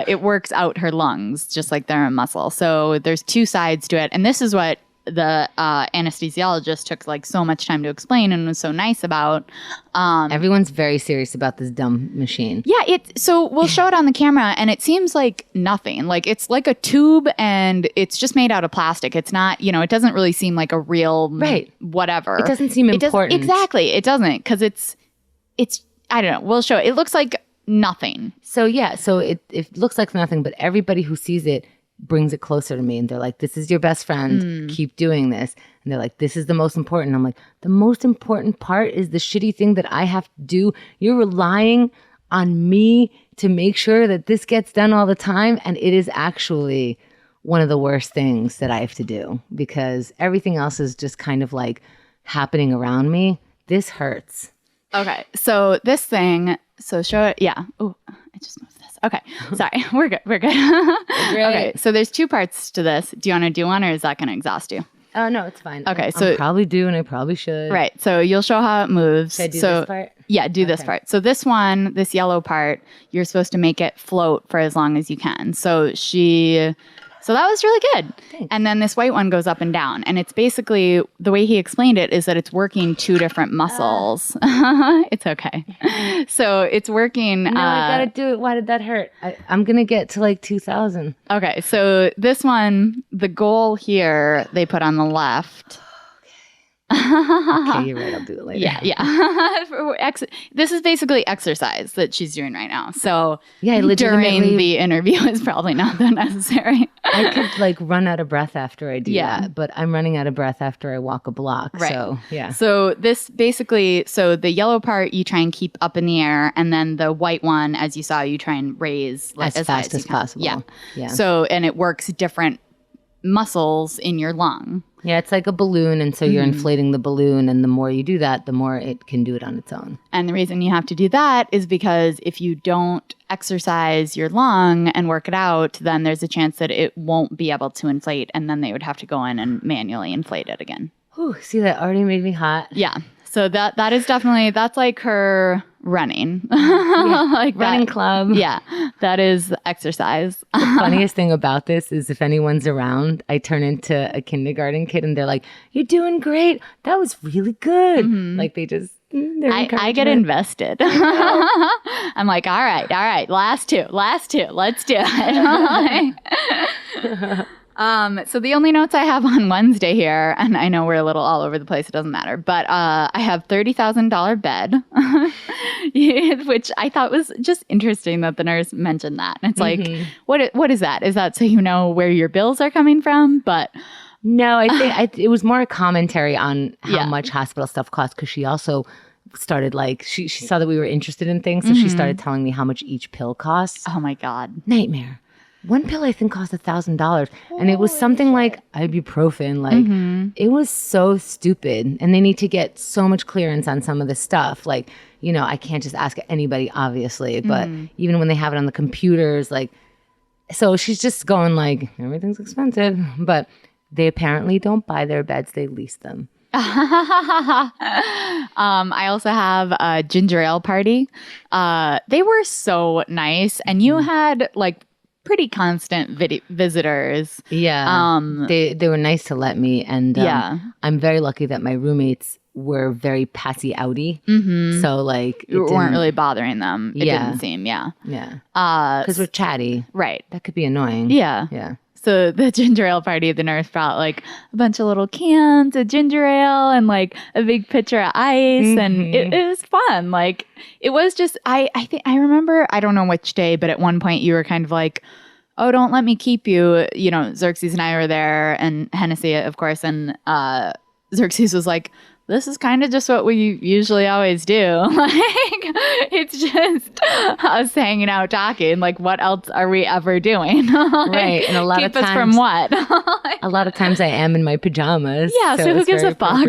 It works out her lungs, just like they're a muscle. So there's two sides to it. And this is what the anesthesiologist took like so much time to explain and was so nice about.
Everyone's very serious about this dumb machine.
Yeah, so we'll show it on the camera, and it seems like nothing. Like it's like a tube, and it's just made out of plastic. It's not, it doesn't really seem like a real whatever.
It doesn't seem important.
Exactly, it doesn't, because it's I don't know. We'll show it. It looks like nothing.
So yeah, so it looks like nothing, but everybody who sees it brings it closer to me, and they're like, this is your best friend, keep doing this. And they're like, this is the most important. I'm like, the most important part is the shitty thing that I have to do. You're relying on me to make sure that this gets done all the time, and it is actually one of the worst things that I have to do, because everything else is just kind of like happening around me. This hurts.
Okay, so this thing, so show it. Yeah. Oh, I just moved this. Okay, sorry. We're good. Okay, so there's two parts to this. Do you want to do one, or is that going to exhaust you?
Oh, no, it's fine.
Okay, so
I probably do, and I probably should.
Right, so you'll show how it moves.
Should I do this part?
Yeah, do this part. So this one, this yellow part, you're supposed to make it float for as long as you can. So that was really good.
Thanks.
And then this white one goes up and down. And it's basically, the way he explained it is that it's working two different muscles. It's okay. So it's working.
No, I gotta do it. Why did that hurt? I'm gonna get to like 2,000.
Okay, so this one, the goal here, they put on the left.
Okay, you're right. I'll do it later.
Yeah. This is basically exercise that she's doing right now. So
yeah,
during the interview is probably not that necessary.
I could like run out of breath after I do that, but I'm running out of breath after I walk a block. Right. So yeah.
So this basically, the yellow part you try and keep up in the air, and then the white one, as you saw, you try and raise
as fast as possible.
Yeah. So, and it works different muscles in your lung.
Yeah, it's like a balloon, and so you're inflating the balloon, and the more you do that, the more it can do it on its own.
And the reason you have to do that is because if you don't exercise your lung and work it out, then there's a chance that it won't be able to inflate, and then they would have to go in and manually inflate it again.
Whew, see, that already made me hot.
Yeah. So that is definitely, that's like her running.
Like running club.
Yeah, that is exercise.
The funniest thing about this is if anyone's around, I turn into a kindergarten kid and they're like, "You're doing great. That was really good." Like they just,
I get invested. I'm like, all right, last two, let's do it. So the only notes I have on Wednesday here, and I know we're a little all over the place, it doesn't matter, but I have $30,000 bed, which I thought was just interesting that the nurse mentioned that. And it's like, what is that? Is that so you know where your bills are coming from? But
no, I think it was more a commentary on how much hospital stuff costs, because she also started like, she saw that we were interested in things, so she started telling me how much each pill costs.
Oh my God.
Nightmare. One pill I think cost $1,000, and it was something like ibuprofen. Like it was so stupid, and they need to get so much clearance on some of this stuff. Like, you know, I can't just ask anybody, obviously, but even when they have it on the computers, like, so she's just going like, everything's expensive, but they apparently don't buy their beds; they lease them.
I also have a ginger ale party. They were so nice, and you had like pretty constant visitors.
Yeah. They were nice to let me. And I'm very lucky that my roommates were very passy-outy. So like
you weren't really bothering them. It didn't seem. Yeah.
Because we're chatty.
Right.
That could be annoying.
Yeah. So the ginger ale party, the nurse brought like a bunch of little cans of ginger ale and like a big pitcher of ice. And it was fun. Like it was just, I think I remember, I don't know which day, but at one point you were kind of like, oh, don't let me keep you. You know, Xerxes and I were there, and Hennessy, of course. And Xerxes was like, this is kind of just what we usually always do. Like, it's just us hanging out talking. Like, what else are we ever doing? Like,
right. And a lot of times.
Keep us from what?
A lot of times I am in my pajamas.
Yeah, so who gives a fuck?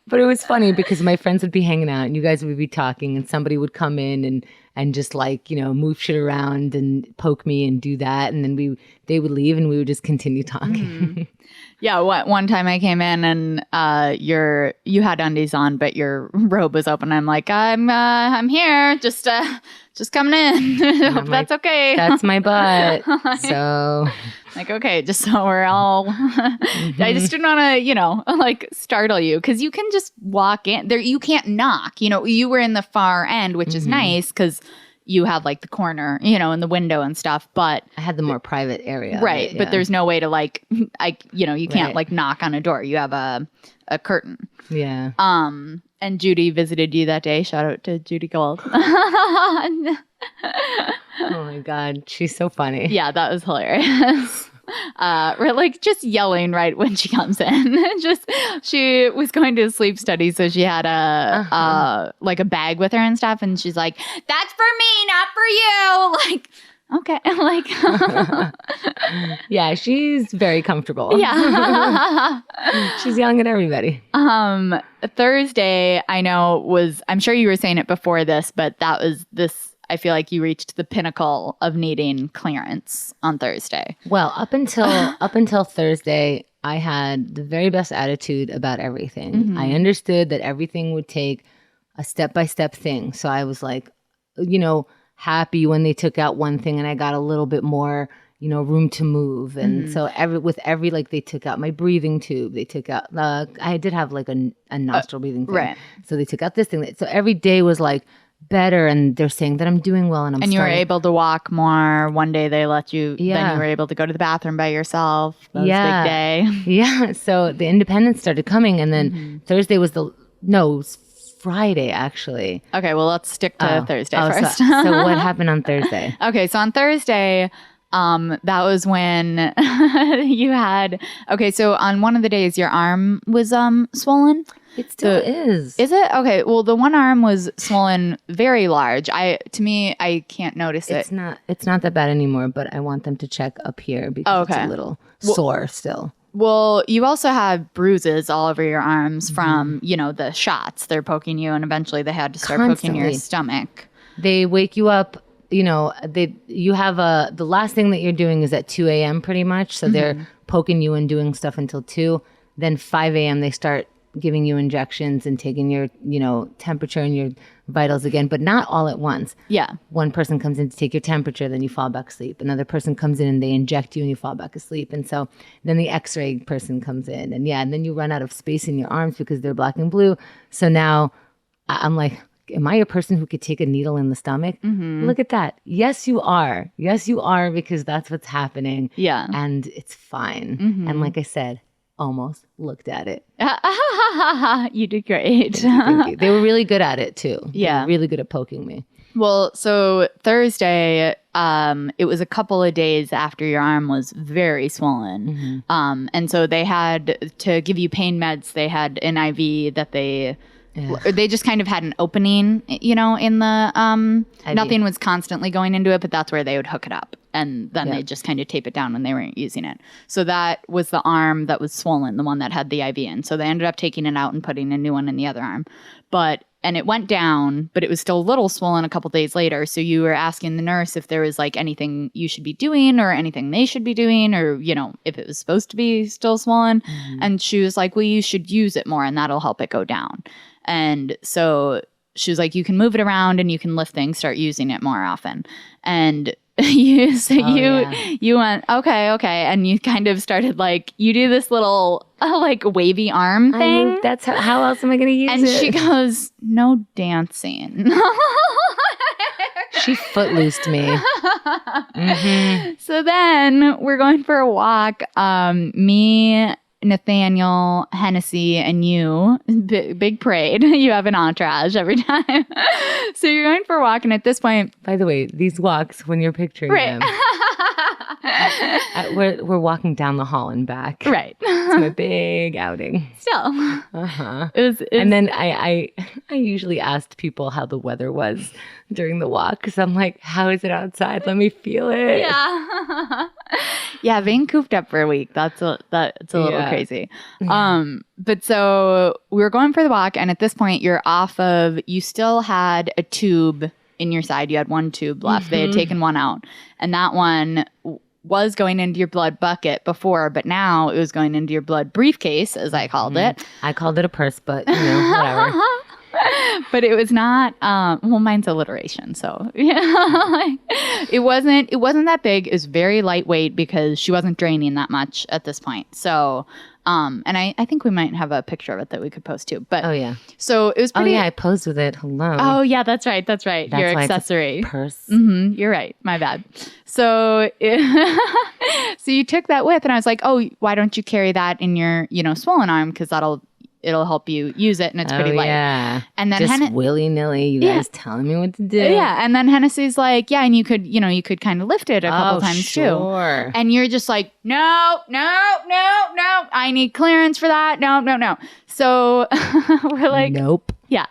But it was funny because my friends would be hanging out and you guys would be talking, and somebody would come in and just like, you know, move shit around and poke me and do that. And then they would leave and we would just continue talking.
Yeah, one time I came in and you had undies on, but your robe was open. I'm like, I'm here, just coming in. Hope that's okay.
That's my butt. So
like, okay, just so we're all. I just didn't want to, you know, like startle you, because you can just walk in there. You can't knock. You know, you were in the far end, which is nice because you have like the corner, you know, and the window and stuff, but
I had the more private area.
Right. But there's no way to like, you can't like knock on a door. You have a curtain.
Yeah.
And Judy visited you that day. Shout out to Judy Gold.
Oh my God. She's so funny.
Yeah, that was hilarious. Like just yelling right when she comes in. She was going to sleep study, so she had like a bag with her and stuff, and she's like, "That's for me, not for you." Like, okay, like,
yeah, she's very comfortable.
Yeah,
she's yelling at everybody.
Thursday, I'm sure you were saying it before this, but that was this. I feel like you reached the pinnacle of needing clearance on Thursday.
Well, up until Thursday, I had the very best attitude about everything. I understood that everything would take a step-by-step thing. So I was like, you know, happy when they took out one thing and I got a little bit more, you know, room to move. And so like they took out my breathing tube. They took out, I did have like a nostril breathing thing. Right. So they took out this thing. So every day was like better, and they're saying that I'm doing well, and
you were able to walk more. One day they let you, then you were able to go to the bathroom by yourself. That was a big day.
Yeah. So the independence started coming, and then Thursday was Friday, actually.
Okay, well, let's stick to Thursday first.
So what happened on Thursday?
Okay, so on Thursday, that was when you had, so on one of the days your arm was swollen.
It still is.
Is it? Okay, well, the one arm was swollen very large. I can't notice it.
It's not that bad anymore, but I want them to check up here because it's a little sore still.
Well, you also have bruises all over your arms from, you know, the shots. They're poking you, and eventually they had to start poking your stomach.
They wake you up, you know, you have the last thing that you're doing is at 2 a.m. pretty much. So they're poking you and doing stuff until 2. Then 5 a.m. they start giving you injections and taking your, temperature and your vitals again, but not all at once.
Yeah.
One person comes in to take your temperature, then you fall back asleep. Another person comes in and they inject you and you fall back asleep. And so then the x-ray person comes in and then you run out of space in your arms because they're black and blue. So now I'm like, am I a person who could take a needle in the stomach? Mm-hmm. Look at that. Yes, you are. Yes, you are, because that's what's happening.
Yeah.
And it's fine. Mm-hmm. And like I said, almost looked at it.
You did great.
Thank you. They were really good at it too.
Yeah.
They were really good at poking me.
Well, so Thursday, it was a couple of days after your arm was very swollen. Mm-hmm. And so they had to give you pain meds. They had an IV that they just kind of had an opening, in the, nothing was constantly going into it, but that's where they would hook it up. And then they just kind of tape it down when they weren't using it. So that was the arm that was swollen, the one that had the IV in. So they ended up taking it out and putting a new one in the other arm. And it went down, but it was still a little swollen a couple days later. So you were asking the nurse if there was like anything you should be doing or anything they should be doing, or, if it was supposed to be still swollen. Mm-hmm. And she was like, well, you should use it more and that'll help it go down. And so she was like, you can move it around and you can lift things, start using it more often. And you went, okay. And you kind of started like, you do this little like wavy arm thing.
That's how else am I going to use
it? And she goes, no dancing.
She footloosed me. Mm-hmm.
So then we're going for a walk. Me, Nathaniel, Hennessy, and you, big parade. You have an entourage every time. So you're going for a walk, and at this point...
By the way, these walks, when you're picturing them, we're walking down the hall and back.
Right.
It's my big outing.
Still.
Uh-huh. And then I usually asked people how the weather was during the walk, because I'm like, how is it outside? Let me feel it.
Yeah. Yeah, being cooped up for a week, it's a little crazy. But so we were going for the walk, and at this point you still had a tube in your side. You had one tube left. Mm-hmm. They had taken one out, and that one was going into your blood bucket before, but now it was going into your blood briefcase, as I called it.
I called it a purse, but whatever.
But it was not, mine's alliteration. So yeah, it wasn't that big. It was very lightweight because she wasn't draining that much at this point. So, and I think we might have a picture of it that we could post too. But so it was pretty.
Oh yeah, I posed with it. Hello.
Oh yeah, that's right. That's your accessory.
It's a purse.
Mm-hmm, you're right. My bad. So, so you took that with, and I was like, oh, why don't you carry that in your, swollen arm? Because it'll help you use it, and it's pretty light.
Yeah.
And then
just willy-nilly, you guys telling me what to do.
Yeah. And then Hennessy's like, yeah, and you could kind of lift it a couple times too. And you're just like, no, I need clearance for that. No. So we're like,
nope.
Yeah.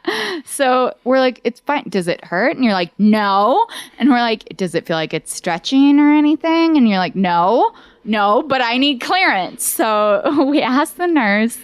So we're like, it's fine. Does it hurt? And you're like, no. And we're like, does it feel like it's stretching or anything? And you're like, no, but I need clearance. So we asked the nurse.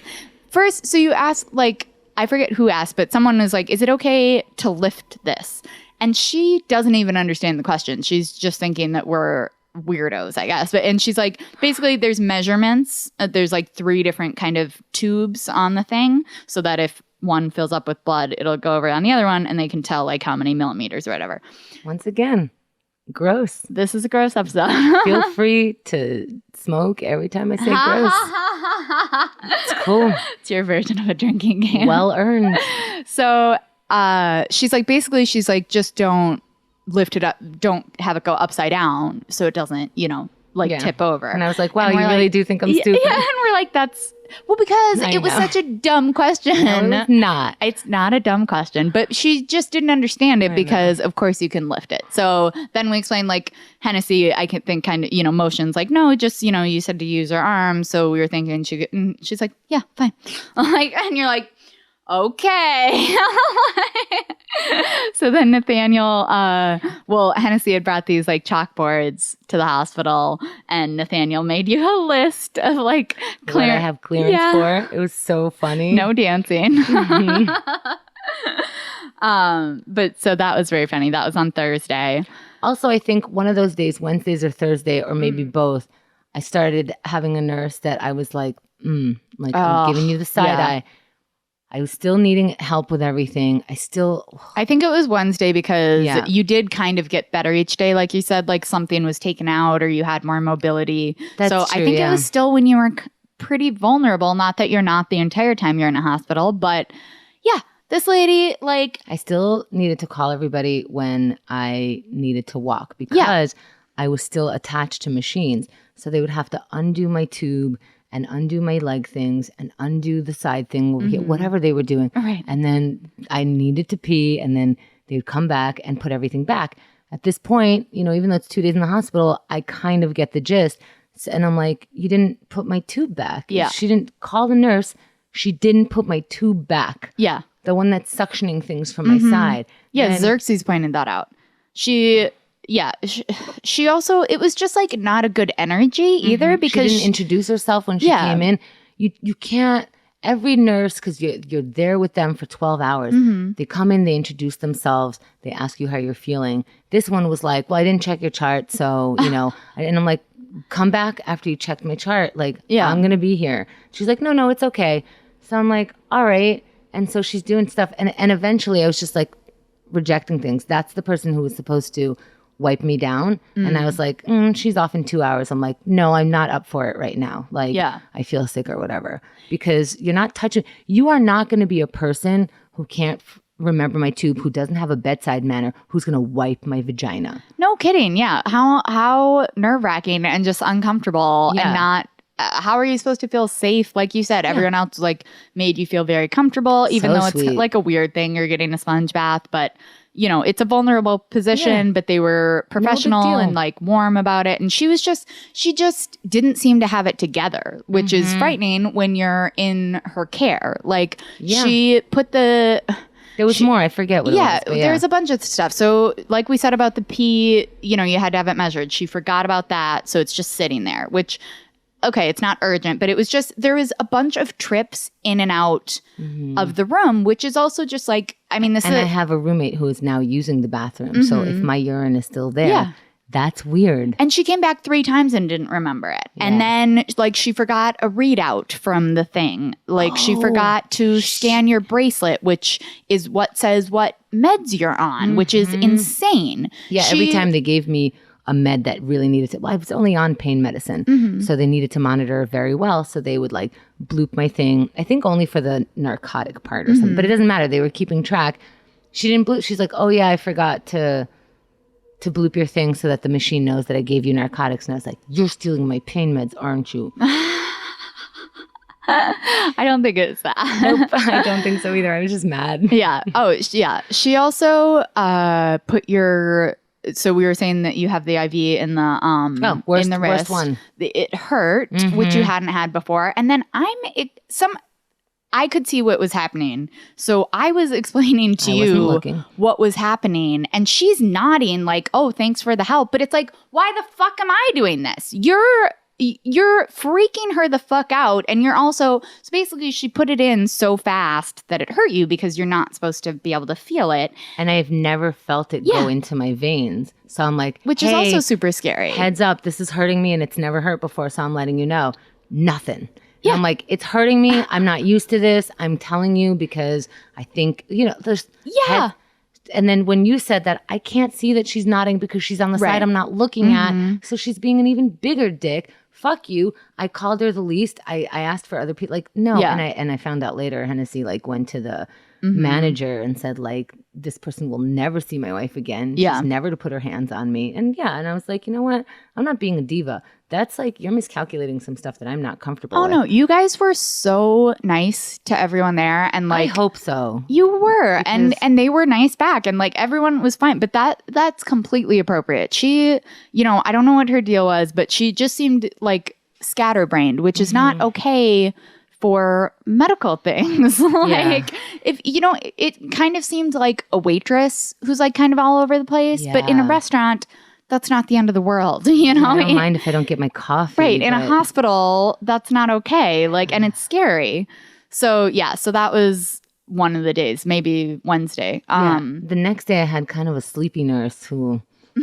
First, so you asked, like, I forget who asked, but someone was like, is it okay to lift this? And she doesn't even understand the question. She's just thinking that we're weirdos, I guess. And she's like, basically, there's measurements. There's like 3 different kind of tubes on the thing, so that if one fills up with blood, it'll go over on the other one, and they can tell like how many millimeters or whatever.
Once again, gross.
This is a gross episode.
Feel free to smoke every time I say gross. It's cool.
It's your version of a drinking game.
Well earned.
So she's like, just don't lift it up. Don't have it go upside down so it doesn't, tip over.
And I was like, wow, you really do think I'm stupid?
Yeah, and we're like, because it was such a dumb question.
No, it's not.
It's not a dumb question, but she just didn't understand it because, of course, you can lift it. So then we explained, like, Hennessy, I can think kind of, motions like, no, just, you said to use her arm. So we were thinking she's like, yeah, fine. And you're like, okay. So then Nathaniel, Hennessy had brought these like chalkboards to the hospital, and Nathaniel made you a list of like
what I have clearance for. It was so funny.
No dancing. Mm-hmm. But so that was very funny. That was on Thursday.
Also, I think one of those days, Wednesdays or Thursday, or maybe both, I started having a nurse that I was like, I'm giving you the side eye. I was still needing help with everything.
I think it was Wednesday because you did kind of get better each day. Like you said, like something was taken out or you had more mobility.
That's
so
true,
I think it was still when you were pretty vulnerable. Not that you're not the entire time you're in a hospital, but yeah, this lady, like.
I still needed to call everybody when I needed to walk because I was still attached to machines. So they would have to undo my tube and undo my leg things and undo the side thing over here, whatever they were doing.
Right.
And then I needed to pee, and then they would come back and put everything back. At this point, even though it's 2 days in the hospital, I kind of get the gist. And I'm like, you didn't put my tube back.
Yeah.
She didn't call the nurse. She didn't put my tube back.
Yeah.
The one that's suctioning things from my side.
Yeah,
and
Xerxes pointed that out. She also, it was just like not a good energy either because
she didn't introduce herself when she came in. You can't, every nurse, because you're there with them for 12 hours, they come in, they introduce themselves, they ask you how you're feeling. This one was like, well, I didn't check your chart, so, and I'm like, come back after you checked my chart. Like, I'm going to be here. She's like, no, it's okay. So I'm like, all right. And so she's doing stuff. And eventually I was just like rejecting things. That's the person who was supposed to wipe me down. And I was like, she's off in 2 hours. I'm like, no, I'm not up for it right now. Like, I feel sick or whatever. Because you're not touching, you are not going to be a person who can't remember my tube, who doesn't have a bedside manner, who's going to wipe my vagina.
No kidding. Yeah. How nerve-wracking and just uncomfortable and not, how are you supposed to feel safe? Like you said, everyone else like made you feel very comfortable, even though it's like a weird thing. You're getting a sponge bath, but it's a vulnerable position, but they were professional and like warm about it. And she just didn't seem to have it together, which is frightening when you're in her care. Like she put there was
more. I forget what it was.
There was a bunch of stuff. So like we said about the pee, you had to have it measured. She forgot about that. So it's just sitting there, which, okay, it's not urgent, but it was just, there was a bunch of trips in and out of the room, which is also just like, I
have a roommate who is now using the bathroom. So if my urine is still there, that's weird.
And she came back 3 times and didn't remember it. Yeah. And then like she forgot a readout from the thing. Like she forgot to scan your bracelet, which is what says what meds you're on, which is insane.
Yeah, every time they gave me a med that really needed to, I was only on pain medicine. So they needed to monitor very well. So they would like bloop my thing, I think only for the narcotic part or something, but it doesn't matter. They were keeping track. She didn't bloop. She's like, oh yeah, I forgot to bloop your thing so that the machine knows that I gave you narcotics. And I was like, you're stealing my pain meds, aren't you?
I don't think it's that.
Nope, I don't think so either. I was just mad.
Yeah. Oh, yeah. She also put your, so we were saying that you have the IV in the in the wrist.
Worst one.
It hurt, which you hadn't had before. And then I could see what was happening. So I was explaining to you what was happening. And she's nodding like, oh, thanks for the help. But it's like, why the fuck am I doing this? You're freaking her the fuck out. And you're also, so basically she put it in so fast that it hurt you because you're not supposed to be able to feel it.
And I've never felt it go into my veins. So I'm like,
which is also super scary.
Heads up, this is hurting me and it's never hurt before. So I'm letting you know. Nothing. Yeah. I'm like, it's hurting me. I'm not used to this. I'm telling you because I think, there's...
Yeah.
And then when you said that, I can't see that she's nodding because she's on the side I'm not looking at. So she's being an even bigger dick. Fuck you. I called her the least. I asked for other people. Like, no. Yeah. And I found out later, Hennessy went to the manager and said this person will never see my wife again. She's never to put her hands on me. And and I was like, you know what? I'm not being a diva. That's you're miscalculating some stuff that I'm not comfortable with.
Oh no, you guys were so nice to everyone there, and
I hope so.
You were, and they were nice back, and everyone was fine. But that's completely appropriate. She, I don't know what her deal was, but she just seemed scatterbrained, which is not okay for medical things. If it kind of seemed like a waitress who's kind of all over the place, but in a restaurant, that's not the end of the world, I
don't mind if I don't get my coffee.
Right. In a hospital, that's not okay. And it's scary. So so that was one of the days, maybe Wednesday.
The next day I had kind of a sleepy nurse who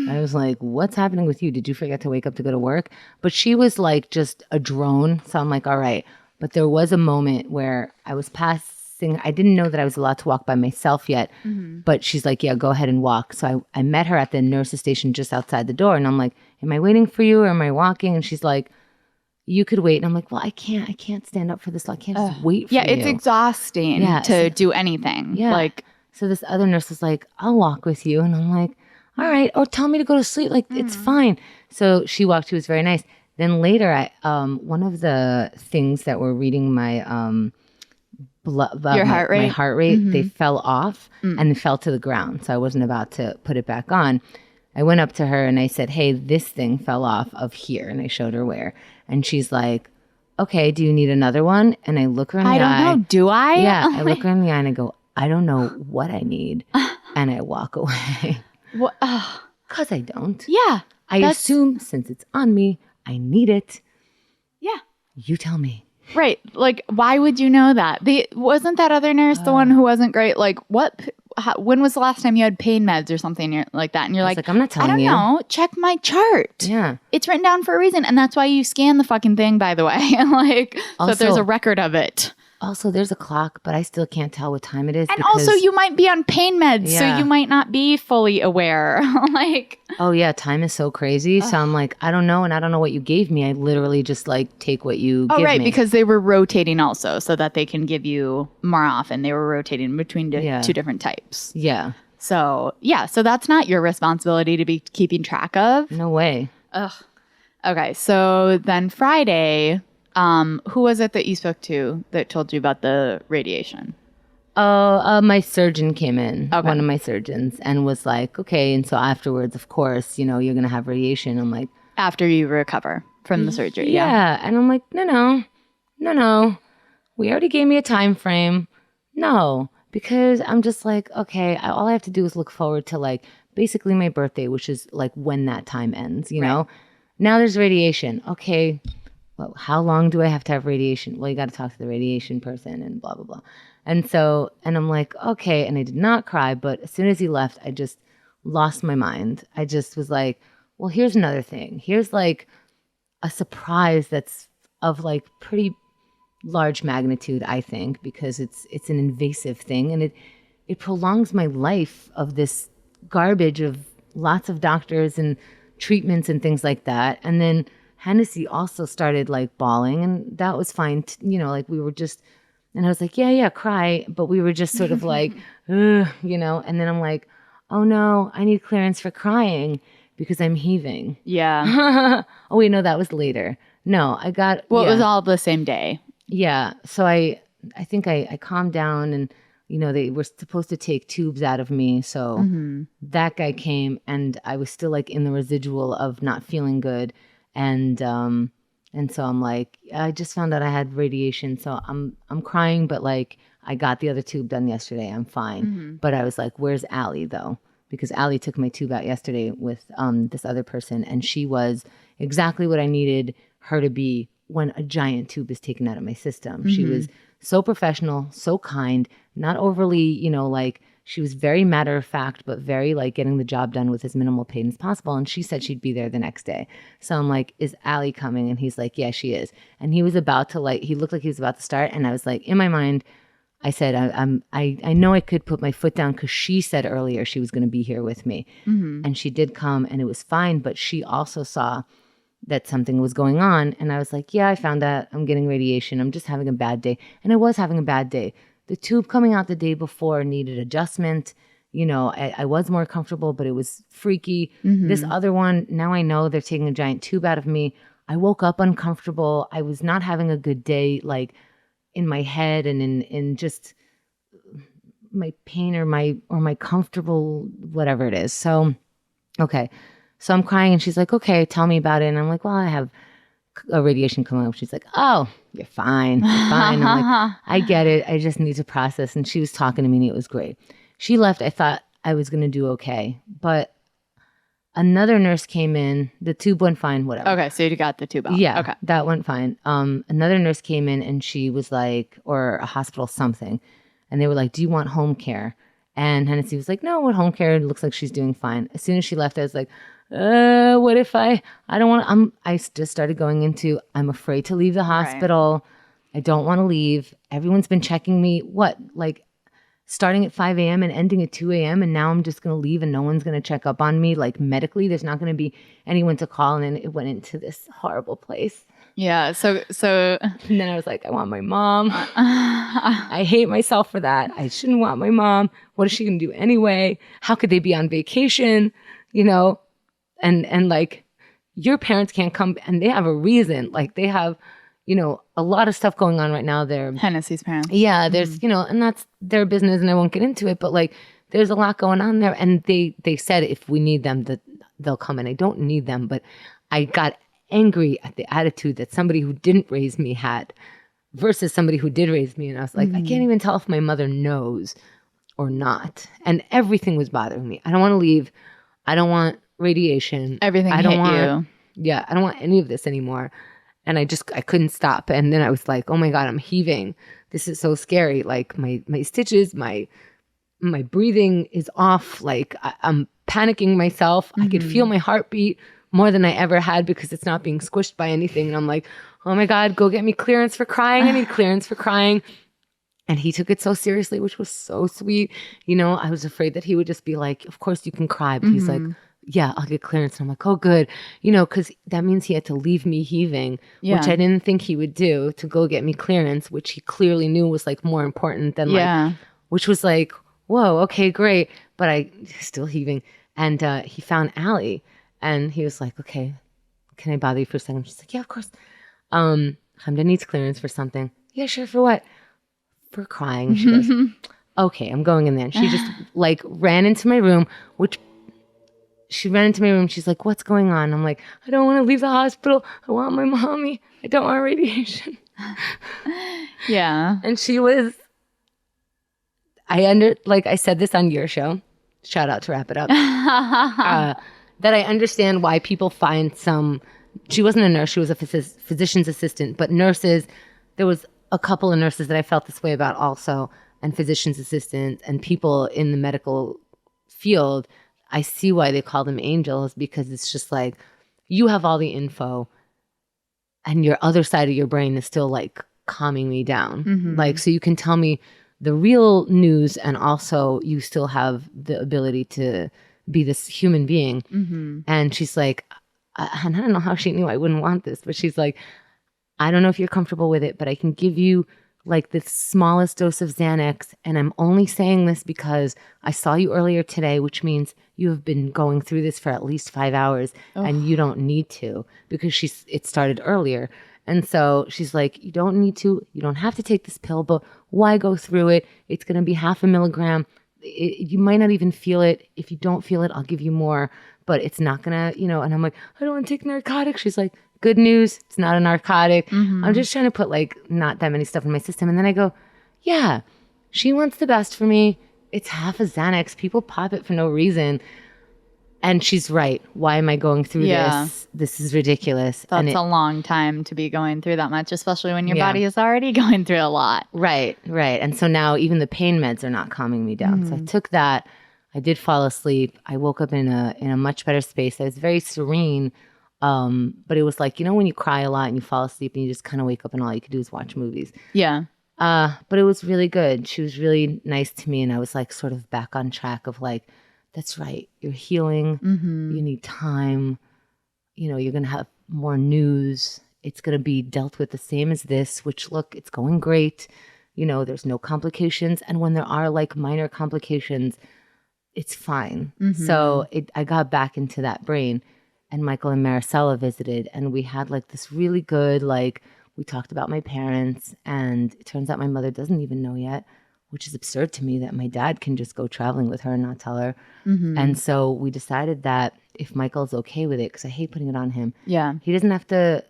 I was like, what's happening with you? Did you forget to wake up to go to work? But she was just a drone. So I'm like, all right. But there was a moment where I was past seeing, I didn't know that I was allowed to walk by myself yet, but she's like, yeah, go ahead and walk. So I met her at the nurse's station just outside the door, and I'm like, am I waiting for you or am I walking? And she's like, you could wait. And I'm like, well, I can't stand up for this. I can't just wait for you.
Yeah, it's exhausting to do anything.
Yeah.
Like,
so this other nurse was like, I'll walk with you. And I'm like, all right, or tell me to go to sleep. Like, it's fine. So she walked. She was very nice. Then later, one of the things that were reading my
heart rate?
my heart rate, they fell off and fell to the ground. So I wasn't about to put it back on. I went up to her and I said, hey, this thing fell off of here. And I showed her where. And she's like, okay, do you need another one? And I look her in the eye.
I don't know. Do I?
Yeah. I look her in the eye and I go, I don't know what I need. And I walk away.
What?
Because I don't.
Yeah.
I assume since it's on me, I need it.
Yeah.
You tell me.
Right. Like, why would you know that? Wasn't that other nurse the one who wasn't great? Like, when was the last time you had pain meds or something like that? And you're like,
I'm not telling you.
I don't know. Check my chart.
Yeah.
It's written down for a reason. And that's why you scan the fucking thing, by the way. Like, so that there's a record of it.
Also, there's a clock, but I still can't tell what time it is.
And also, you might be on pain meds, so you might not be fully aware. Like,
oh yeah, time is so crazy. So I'm like, I don't know, and I don't know what you gave me. I literally just like take what you give me.
Because they were rotating also, so that they can give you more often. They were rotating between two different types.
Yeah.
So so that's not your responsibility to be keeping track of.
No way.
Ugh. Okay, so then Friday. Who was it that you spoke to that told you about the radiation?
My surgeon came in,
Okay.
one of my surgeons, and was like, okay. And so afterwards, of course, you're going to have radiation. I'm like,
after you recover from the surgery.
Yeah. And I'm like, no. We already gave me a time frame. No, because I'm just like, okay, all I have to do is look forward to like basically my birthday, which is like when that time ends, you know? Now there's radiation. Okay. Well, how long do I have to have radiation? Well, you got to talk to the radiation person and blah, blah, blah. And so, and I'm like, okay. And I did not cry, but as soon as he left, I just lost my mind. I just was like, well, here's another thing. Here's like a surprise that's of like pretty large magnitude, I think, because it's an invasive thing. And it prolongs my life of this garbage of lots of doctors and treatments and things like that. And then Hennessy also started like bawling, and that was fine. Like we were just, and I was like, yeah, cry. But we were just sort of like, and then I'm like, oh no, I need clearance for crying because I'm heaving.
Yeah.
Oh wait, no, that was later. No, I got,
It was all the same day.
Yeah. So I think I calmed down, and, they were supposed to take tubes out of me. So that guy came, and I was still like in the residual of not feeling good. And so I'm like, I just found out I had radiation. So I'm crying, but like I got the other tube done yesterday. I'm fine. But I was like, where's Allie though? Because Allie took my tube out yesterday with this other person, and she was exactly what I needed her to be when a giant tube is taken out of my system. She was so professional, so kind, not overly, like she was very matter of fact, but very like getting the job done with as minimal pain as possible. And she said she'd be there the next day. So I'm like, is Allie coming? And he's like, yeah, she is. And he was about to he looked like he was about to start. And I was like, in my mind, I said, I know I could put my foot down because she said earlier she was going to be here with me. And she did come, and it was fine. But she also saw that something was going on. And I was like, yeah, I found that I'm getting radiation. I'm just having a bad day. And I was having a bad day. The tube coming out the day before needed adjustment. I was more comfortable, but it was freaky. This other one, now I know they're taking a giant tube out of me. I woke up uncomfortable. I was not having a good day, like in my head and in just my pain or my comfortable, whatever it is. So, okay. So I'm crying, and she's like, okay, tell me about it. And I'm like, well, I have a radiation coming up. She's like, oh, you're fine. You're fine. I'm like, I get it. I just need to process. And she was talking to me, and it was great. She left. I thought I was going to do okay. But another nurse came in. The tube went fine, whatever.
Okay, so you got the tube out.
Yeah,
okay.
That went fine. Another nurse came in, and she was like, or a hospital something. And they were like, do you want home care? And Hennessy was like, no, what home care? It looks like she's doing fine. As soon as she left, I was like, what if I don't want to, I just started going into, I'm afraid to leave the hospital. Right. I don't want to leave. Everyone's been checking me. Like starting at 5 a.m. and ending at 2 a.m. And now I'm just going to leave and no one's going to check up on me. Like medically, there's not going to be anyone to call. And then it went into this horrible place.
Yeah. So
and then I was like, I want my mom. I hate myself for that. I shouldn't want my mom. What is she going to do anyway? How could they be on vacation? You know, and like your parents can't come and they have a reason. Like they have, you know, a lot of stuff going on right now. They're
Hennessy's parents.
Yeah. There's, you know, and that's their business and I won't get into it, but like there's a lot going on there. And they said if we need them that they'll come, and I don't need them, but I got angry at the attitude that somebody who didn't raise me had versus somebody who did raise me. And I was like, I can't even tell if my mother knows or not. And everything was bothering me. I don't want to leave. I don't want radiation.
Everything I don't want you.
Yeah, I don't want any of this anymore. And I couldn't stop. And then I was like, oh my God, I'm heaving. This is so scary. Like my stitches, my breathing is off. Like I'm panicking myself. I could feel my heartbeat more than I ever had because it's not being squished by anything. And I'm like, oh my God, go get me clearance for crying. I need clearance for crying. And he took it so seriously, which was so sweet. You know, I was afraid that he would just be like, of course you can cry. But he's like, yeah, I'll get clearance. And I'm like, oh, good. You know, because that means he had to leave me heaving, which I didn't think he would do, to go get me clearance, which he clearly knew was like more important than like, which was like, whoa, okay, great. But I still heaving. And he found Allie. And he was like, okay, can I bother you for a second? She's like, yeah, of course. Hamda needs clearance for something. Yeah, sure. For what? For crying. She goes, okay, I'm going in there. And she just like ran into my room, She's like, what's going on? I'm like, I don't want to leave the hospital. I want my mommy. I don't want radiation.
Yeah.
And she was, I said this on your show. Shout out to Wrap It Up. That I understand why people find she wasn't a nurse, she was a physician's assistant, but nurses, there was a couple of nurses that I felt this way about also, and physician's assistants and people in the medical field. I see why they call them angels, because it's just like you have all the info and your other side of your brain is still like calming me down. Like, so you can tell me the real news and also you still have the ability to be this human being. And she's like, and I don't know how she knew I wouldn't want this, but she's like, I don't know if you're comfortable with it, but I can give you like the smallest dose of Xanax. And I'm only saying this because I saw you earlier today, which means you have been going through this for at least 5 hours and you don't need to, because it started earlier. And so she's like, you don't need to, you don't have to take this pill, but why go through it? It's going to be 0.5 milligram. You might not even feel it. If you don't feel it, I'll give you more, but it's not gonna, you know. And I'm like, I don't want to take narcotics. She's like, good news, it's not a narcotic. I'm just trying to put like not that many stuff in my system. And then I go, yeah, she wants the best for me. It's half a Xanax. People pop it for no reason. And she's right. Why am I going through this? This is ridiculous.
That's a long time to be going through that much, especially when your body is already going through a lot.
Right. And so now even the pain meds are not calming me down. So I took that. I did fall asleep. I woke up in a much better space. I was very serene. But it was like, you know, when you cry a lot and you fall asleep and you just kind of wake up and all you could do is watch movies.
Yeah.
But it was really good. She was really nice to me. And I was like sort of back on track of like, that's right. You're healing. You need time. You know, you're going to have more news. It's going to be dealt with the same as this, which look, it's going great. You know, there's no complications. And when there are like minor complications, it's fine. So I got back into that brain. And Michael and Maricela visited, and we had like this really good, like, we talked about my parents, and it turns out my mother doesn't even know yet, which is absurd to me that my dad can just go traveling with her and not tell her. And so we decided that if Michael's okay with it, because I hate putting it on him, he doesn't have to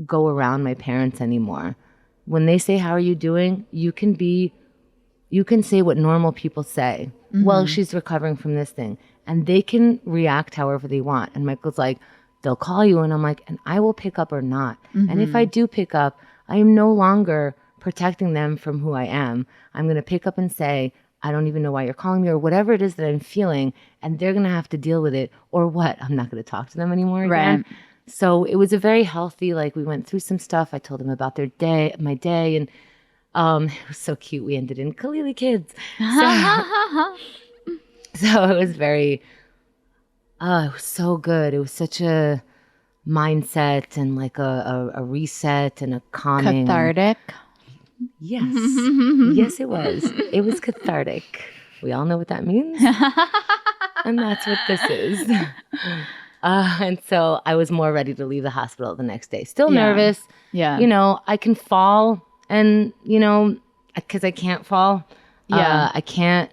go around my parents anymore. When they say, how are you doing? You can say what normal people say. Well, she's recovering from this thing. And they can react however they want. And Michael's like, they'll call you. And I'm like, and I will pick up or not. And if I do pick up, I am no longer protecting them from who I am. I'm going to pick up and say, I don't even know why you're calling me, or whatever it is that I'm feeling. And they're going to have to deal with it, or what? I'm not going to talk to them anymore again. So it was a very healthy, like we went through some stuff. I told them about my day, and it was so cute. We ended in Kalili Kids. So it was it was so good. It was such a mindset and like a reset and a calming.
Cathartic.
Yes. Yes, it was. It was cathartic. We all know what that means. And that's what this is. And so I was more ready to leave the hospital the next day. Still nervous.
Yeah.
You know, I can fall and, you know, because I can't fall.
Yeah.
I can't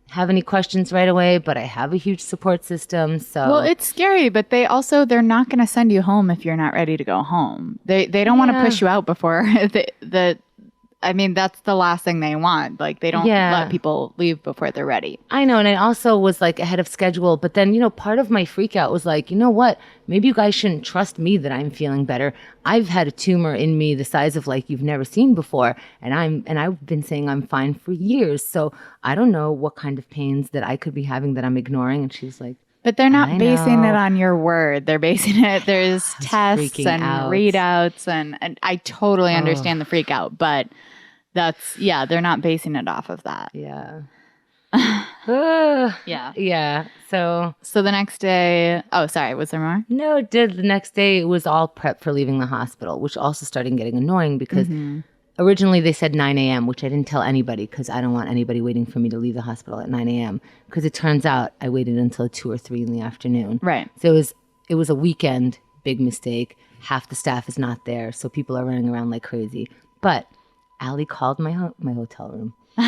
have any questions right away, but I have a huge support system. So
well, it's scary, but they're not going to send you home if you're not ready to go home. They don't want to push you out before I mean, that's the last thing they want. Like, they don't let people leave before they're ready.
I know. And I also was like ahead of schedule. But then, you know, part of my freak out was like, you know what? Maybe you guys shouldn't trust me that I'm feeling better. I've had a tumor in me the size of like you've never seen before. And I've been saying I'm fine for years. So I don't know what kind of pains that I could be having that I'm ignoring. And she's like,
but they're not basing it on your word. They're basing it, there's tests and readouts. And I totally understand the freak out. But they're not basing it off of that.
Yeah.
Yeah.
Yeah. So
the next day, was there more?
No, it did. The next day it was all prep for leaving the hospital, which also started getting annoying because originally they said 9 a.m., which I didn't tell anybody because I don't want anybody waiting for me to leave the hospital at 9 a.m. Because it turns out I waited until 2 or 3 in the afternoon.
Right.
So it was a weekend, big mistake. Half the staff is not there, so people are running around like crazy. But Allie called my hotel room.
The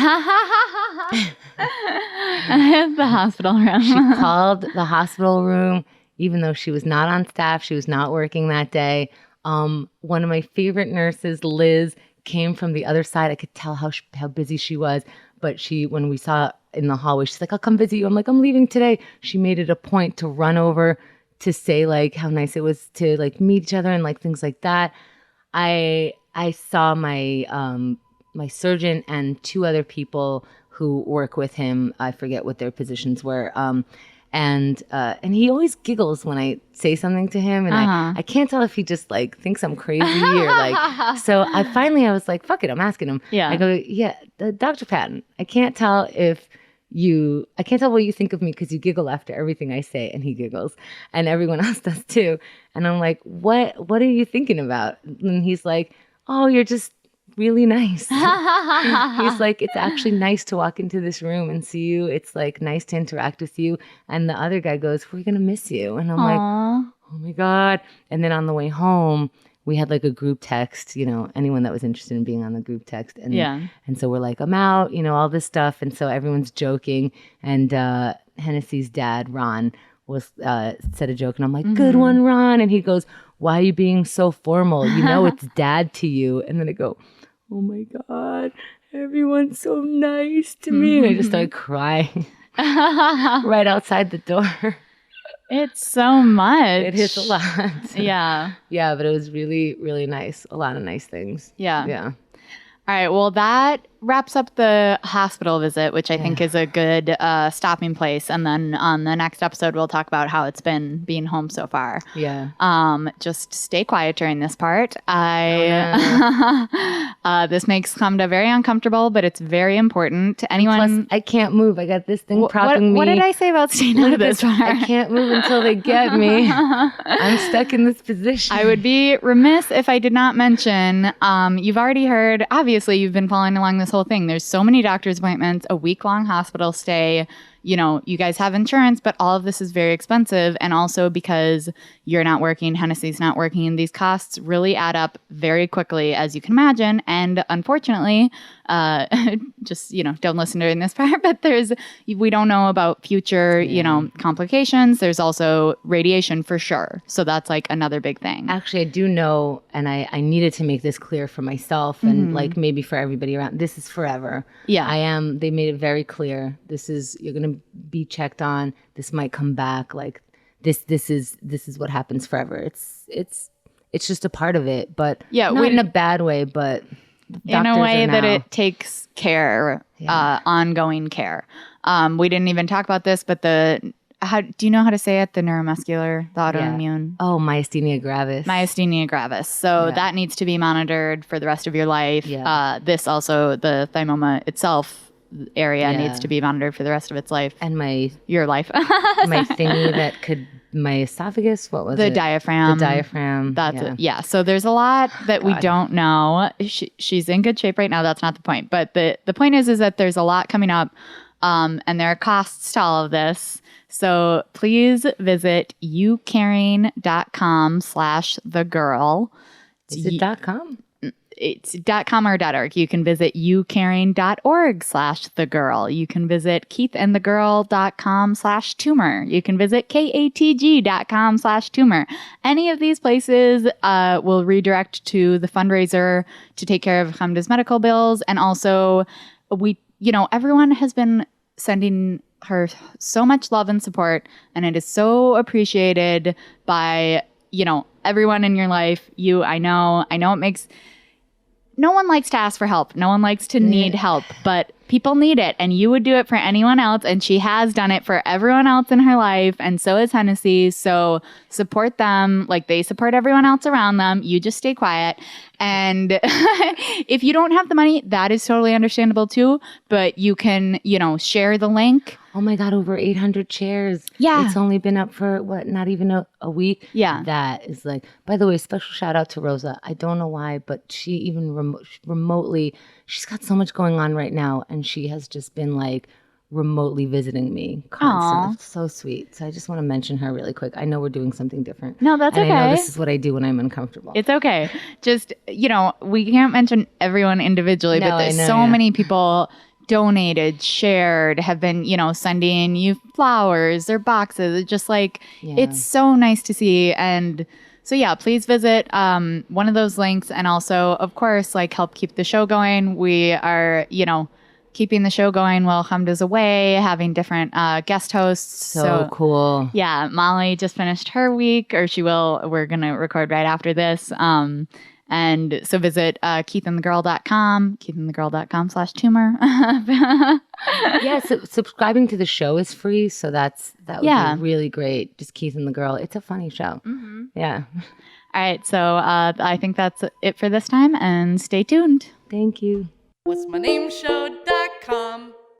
hospital room.
She called the hospital room, even though she was not on staff. She was not working that day. One of my favorite nurses, Liz, came from the other side. I could tell how busy she was. But when we saw in the hallway, she's like, I'll come visit you. I'm like, I'm leaving today. She made it a point to run over to say like how nice it was to like meet each other and like things like that. I saw my surgeon and 2 other people who work with him. I forget what their positions were. And he always giggles when I say something to him, and I can't tell if he just like thinks I'm crazy or like. So I was like, fuck it, I'm asking him.
Yeah.
I go, yeah, Dr. Patton, I can't tell what you think of me because you giggle after everything I say, and he giggles, and everyone else does too. And I'm like, what are you thinking about? And he's like, oh, you're just really nice. He's like, it's actually nice to walk into this room and see you. It's like nice to interact with you. And the other guy goes, we're going to miss you. And I'm like, oh my God. And then on the way home, we had like a group text, you know, anyone that was interested in being on the group text. And, and so we're like, I'm out, you know, all this stuff. And so everyone's joking. And Hennessy's dad, Ron, said a joke. And I'm like, good one, Ron. And he goes, why are you being so formal? You know, it's dad to you. And then I go, oh my God, everyone's so nice to me. And I just started crying right outside the door.
It's so much.
It is a lot.
Yeah.
Yeah, but it was really, really nice. A lot of nice things.
Yeah.
Yeah.
All right. Well, that wraps up the hospital visit, which I think is a good stopping place. And then on the next episode, we'll talk about how it's been being home so far.
Yeah.
Just stay quiet during this part. This makes Kamda very uncomfortable, but it's very important to anyone.
Plus, I can't move. I got this thing propping me.
What did I say about staying out of this part?
I can't move until they get me. I'm stuck in this position.
I would be remiss if I did not mention, you've already heard, obviously you've been following along this whole thing. There's so many doctor's appointments, a week-long hospital stay. You know, you guys have insurance, but all of this is very expensive. And also because you're not working, Hennessy's not working, these costs really add up very quickly, as you can imagine. And unfortunately, just, you know, don't listen during this part, but we don't know about future, you know, complications. There's also radiation for sure. So that's like another big thing.
Actually, I do know, and I needed to make this clear for myself and like maybe for everybody around, this is forever.
Yeah.
They made it very clear. You're going to be checked on. This might come back. Like this is what happens forever. It's just a part of it, but not in a bad way, but
in a way that it takes care, ongoing care. We didn't even talk about this, but the how do you know how to say it? The neuromuscular, the autoimmune.
Oh, myasthenia gravis.
Myasthenia gravis. So that needs to be monitored for the rest of your life. Yeah. This also, the thymoma itself area needs to be monitored for the rest of its life.
And
your life.
my thingy that could, my esophagus, what was
the
it?
Diaphragm.
The diaphragm.
That's So there's a lot that we don't know. She's in good shape right now. That's not the point. But the point is that there's a lot coming up. And there are costs to all of this. So please visit youcaring.com/thegirl.
Is it .com?
It's .com or .org. You can visit youcaring.org/thegirl. You can visit keithandthegirl.com/tumor. You can visit katg.com/tumor. Any of these places will redirect to the fundraiser to take care of Hamda's medical bills. And also everyone has been sending her so much love and support, and it is so appreciated by, everyone in your life. I know it makes, no one likes to ask for help. No one likes to need help, but people need it, and you would do it for anyone else, and she has done it for everyone else in her life, and so is Hennessy. So support them like they support everyone else around them. You just stay quiet. And if you don't have the money, that is totally understandable too, but you can, share the link.
Oh my God, over 800 shares.
Yeah.
It's only been up for not even a week.
Yeah.
That is by the way, special shout out to Rosa. I don't know why, but she even remotely, she's got so much going on right now, and she has just been remotely visiting me constantly. It's so sweet. So I just want to mention her really quick. I know we're doing something different.
No, that's okay.
I know this is what I do when I'm uncomfortable.
It's okay. Just, we can't mention everyone individually, but there's so many people donated, shared, have been, sending you flowers or boxes. It's just it's so nice to see. And so please visit one of those links, and also, of course, help keep the show going. We are, keeping the show going while Hamda's away, having different guest hosts.
So cool.
Yeah, Molly just finished her week, or she will. We're going to record right after this. And so visit keithandthegirl.com, keithandthegirl.com/tumor.
So subscribing to the show is free, so that would be really great. Just Keith and the Girl. It's a funny show. Mm-hmm. Yeah.
All right, so I think that's it for this time, and stay tuned.
Thank you.
What's my name show?